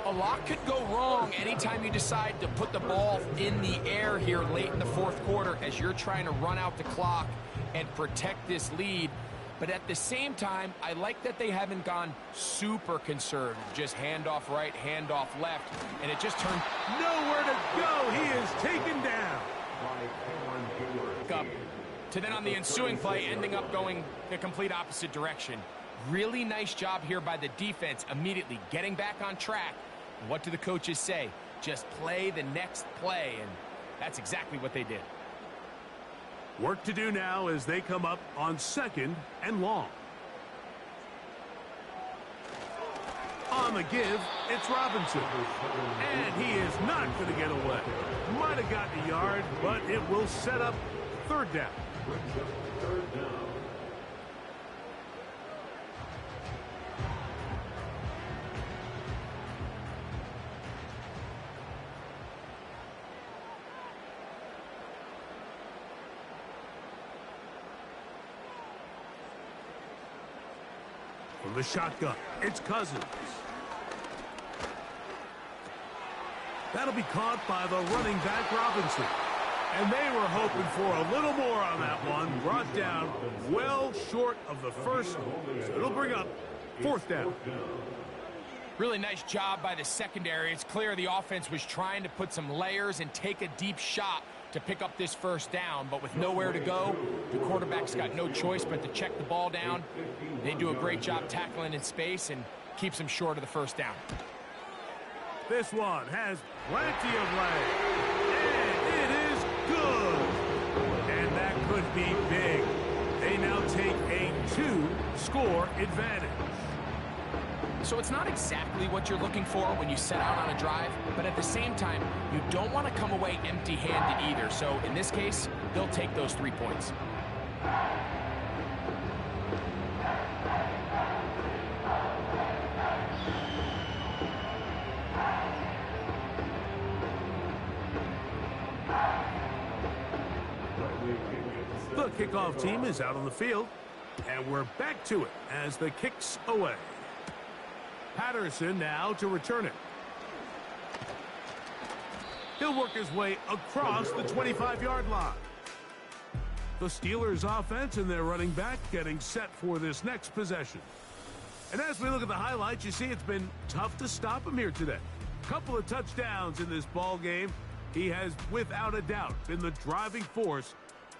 A lot could go wrong anytime you decide to put the ball in the air here late in the fourth quarter as you're trying to run out the clock and protect this lead. But at the same time, I like that they haven't gone super conservative. Just handoff right, handoff left, and it just turned nowhere to go. He is taken down. Up to then on the ensuing play ending up going the complete opposite direction. Really nice job here by the defense, immediately getting back on track. What do the coaches say? Just play the next play, and that's exactly what they did. Work to do now as they come up on 2nd and long. On the give, it's Robinson. And he is not going to get away. Might have gotten a yard, but it will set up 3rd down. From the shotgun, it's Cousins. That'll be caught by the running back, Robinson. And they were hoping for a little more on that one. Brought down well short of the first. So it'll bring up 4th down. Really nice job by the secondary. It's clear the offense was trying to put some layers and take a deep shot to pick up this 1st down, but with nowhere to go, the quarterback's got no choice but to check the ball down. They do a great job tackling in space and keeps them short of the 1st down. This one has plenty of leg, and it is good. And that could be big. They now take a 2-score advantage. So it's not exactly what you're looking for when you set out on a drive, but at the same time, you don't want to come away empty-handed either. So in this case, they'll take those 3 points. The kickoff team is out on the field, and we're back to it as the kick's away. Patterson now to return it. He'll work his way across the 25-yard line. The Steelers offense and their running back getting set for this next possession. And as we look at the highlights, you see it's been tough to stop him here today. Couple of touchdowns in this ball game. He has, without a doubt, been the driving force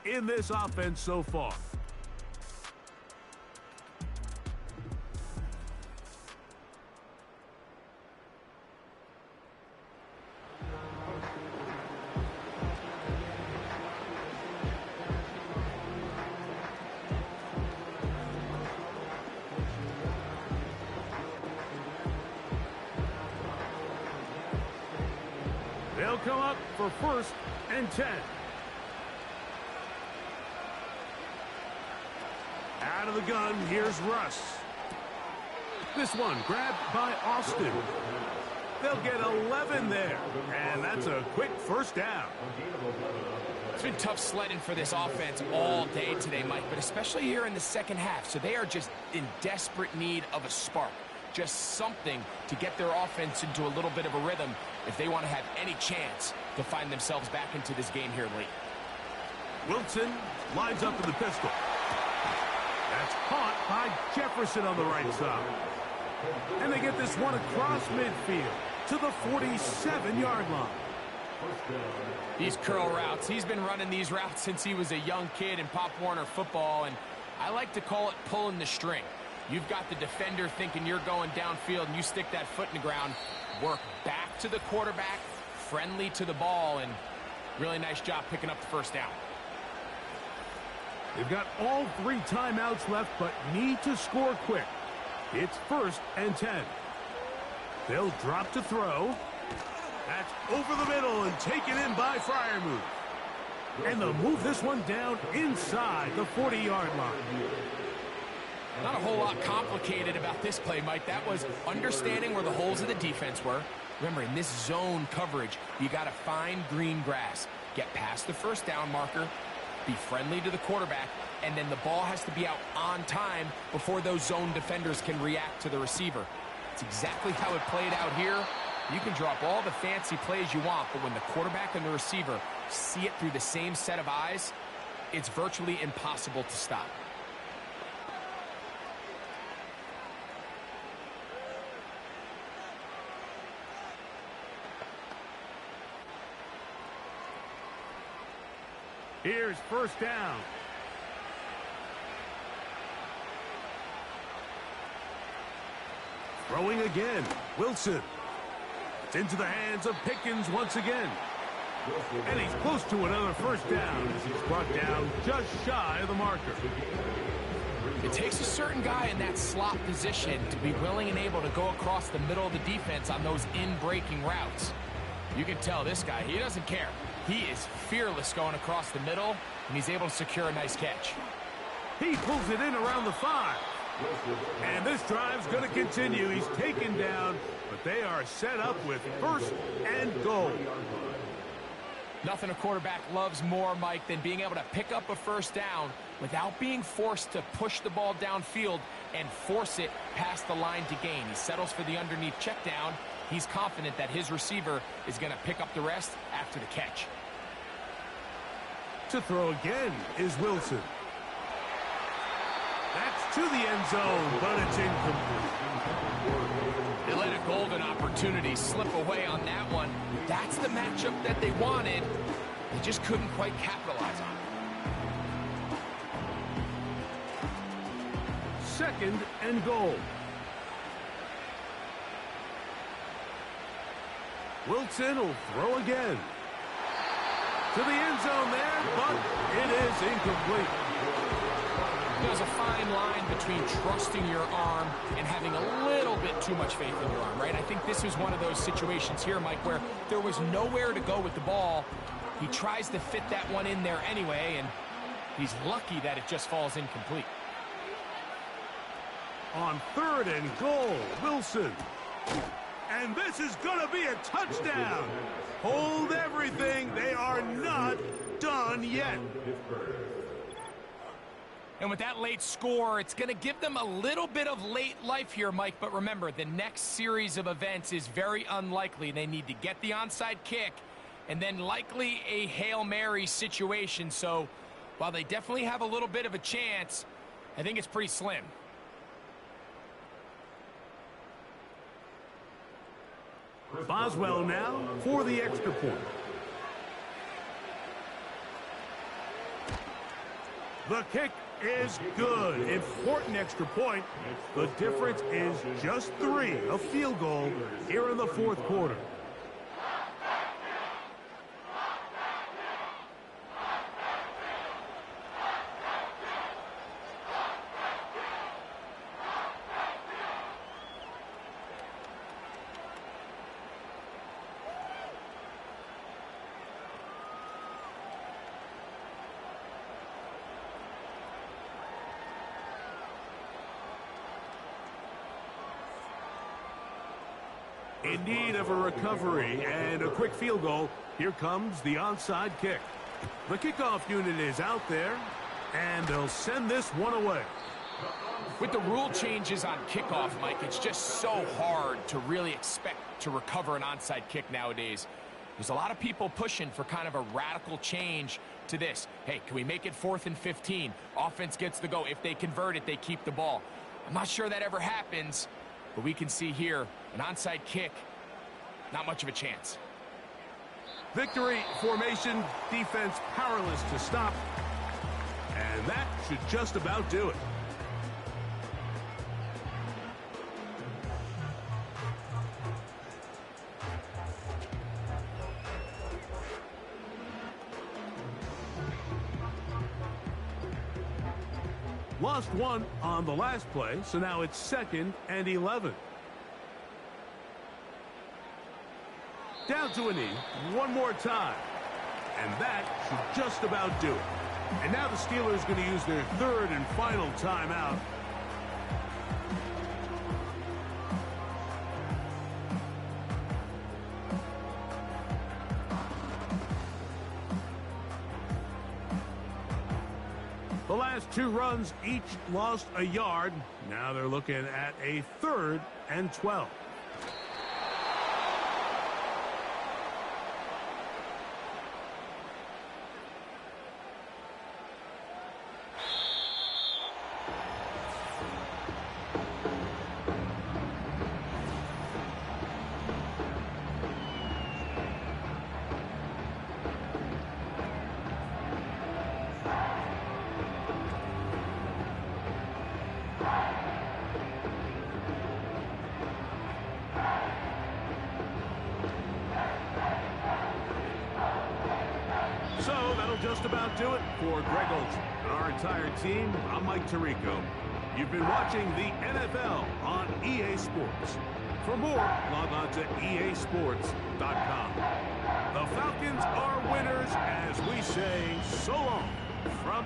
in this offense so far. They'll come up for 1st and 10. Out of the gun, here's Russ. This one grabbed by Austin. They'll get 11 there, and that's a quick 1st down. It's been tough sledding for this offense all day today, Mike, but especially here in the 2nd half. So they are just in desperate need of a spark. Just something to get their offense into a little bit of a rhythm if they want to have any chance to find themselves back into this game here late. Wilson lines up in the pistol. That's caught by Jefferson on the right side. And they get this one across midfield to the 47-yard line. These curl routes, he's been running these routes since he was a young kid in Pop Warner football, and I like to call it pulling the string. You've got the defender thinking you're going downfield, and you stick that foot in the ground, work back to the quarterback, friendly to the ball, and really nice job picking up the first down. They've got all 3 timeouts left, but need to score quick. It's 1st and 10. They'll drop to throw. That's over the middle and taken in by Freiermuth. And they'll move this one down inside the 40-yard line. Not a whole lot complicated about this play, Mike. That was understanding where the holes of the defense were. Remember, in this zone coverage, you got to find green grass. Get past the first down marker, be friendly to the quarterback, and then the ball has to be out on time before those zone defenders can react to the receiver. It's exactly how it played out here. You can drop all the fancy plays you want, but when the quarterback and the receiver see it through the same set of eyes, it's virtually impossible to stop. Here's 1st down. Throwing again. Wilson. It's into the hands of Pickens once again. And he's close to another 1st down as he's brought down just shy of the marker. It takes a certain guy in that slot position to be willing and able to go across the middle of the defense on those in-breaking routes. You can tell this guy, he doesn't care. He is fearless going across the middle, and he's able to secure a nice catch. He pulls it in around the 5. And this drive's going to continue. He's taken down, but they are set up with 1st and goal. Nothing a quarterback loves more, Mike, than being able to pick up a 1st down without being forced to push the ball downfield and force it past the line to gain. He settles for the underneath check down. He's confident that his receiver is going to pick up the rest after the catch. To throw again is Wilson. That's to the end zone, but it's incomplete. They let a golden opportunity slip away on that one. That's the matchup that they wanted. They just couldn't quite capitalize on it. 2nd and goal. Wilson will throw again. To the end zone there, but it is incomplete. There's a fine line between trusting your arm and having a little bit too much faith in your arm, right? I think this was one of those situations here, Mike, where there was nowhere to go with the ball. He tries to fit that one in there anyway, and he's lucky that it just falls incomplete. On 3rd and goal, Wilson. And this is going to be a touchdown. Hold everything. They are not done yet. And with that late score, it's going to give them a little bit of late life here, Mike. But remember, the next series of events is very unlikely. They need to get the onside kick and then likely a Hail Mary situation. So while they definitely have a little bit of a chance, I think it's pretty slim. Boswell now for the extra point. The kick is good. Important extra point. The difference is just 3, a field goal here in the 4th quarter. In need of a recovery and a quick field goal, here comes the onside kick. The kickoff unit is out there, and they'll send this one away. With the rule changes on kickoff, Mike, it's just so hard to really expect to recover an onside kick nowadays. There's a lot of people pushing for kind of a radical change to this. Hey, can we make it 4th and 15? Offense gets the go. If they convert it, they keep the ball. I'm not sure that ever happens. But we can see here, an onside kick, not much of a chance. Victory formation, defense powerless to stop. And that should just about do it. Lost one on the last play, so now it's 2nd and 11. Down to a knee, one more time. And that should just about do it. And now the Steelers are going to use their 3rd and final timeout. The last 2 runs each lost a yard. Now they're looking at a 3rd and 12. So that'll just about do it for Greg Olsen and our entire team. I'm Mike Tirico. You've been watching the NFL on EA Sports. For more, log on to easports.com. The Falcons are winners as we say so long from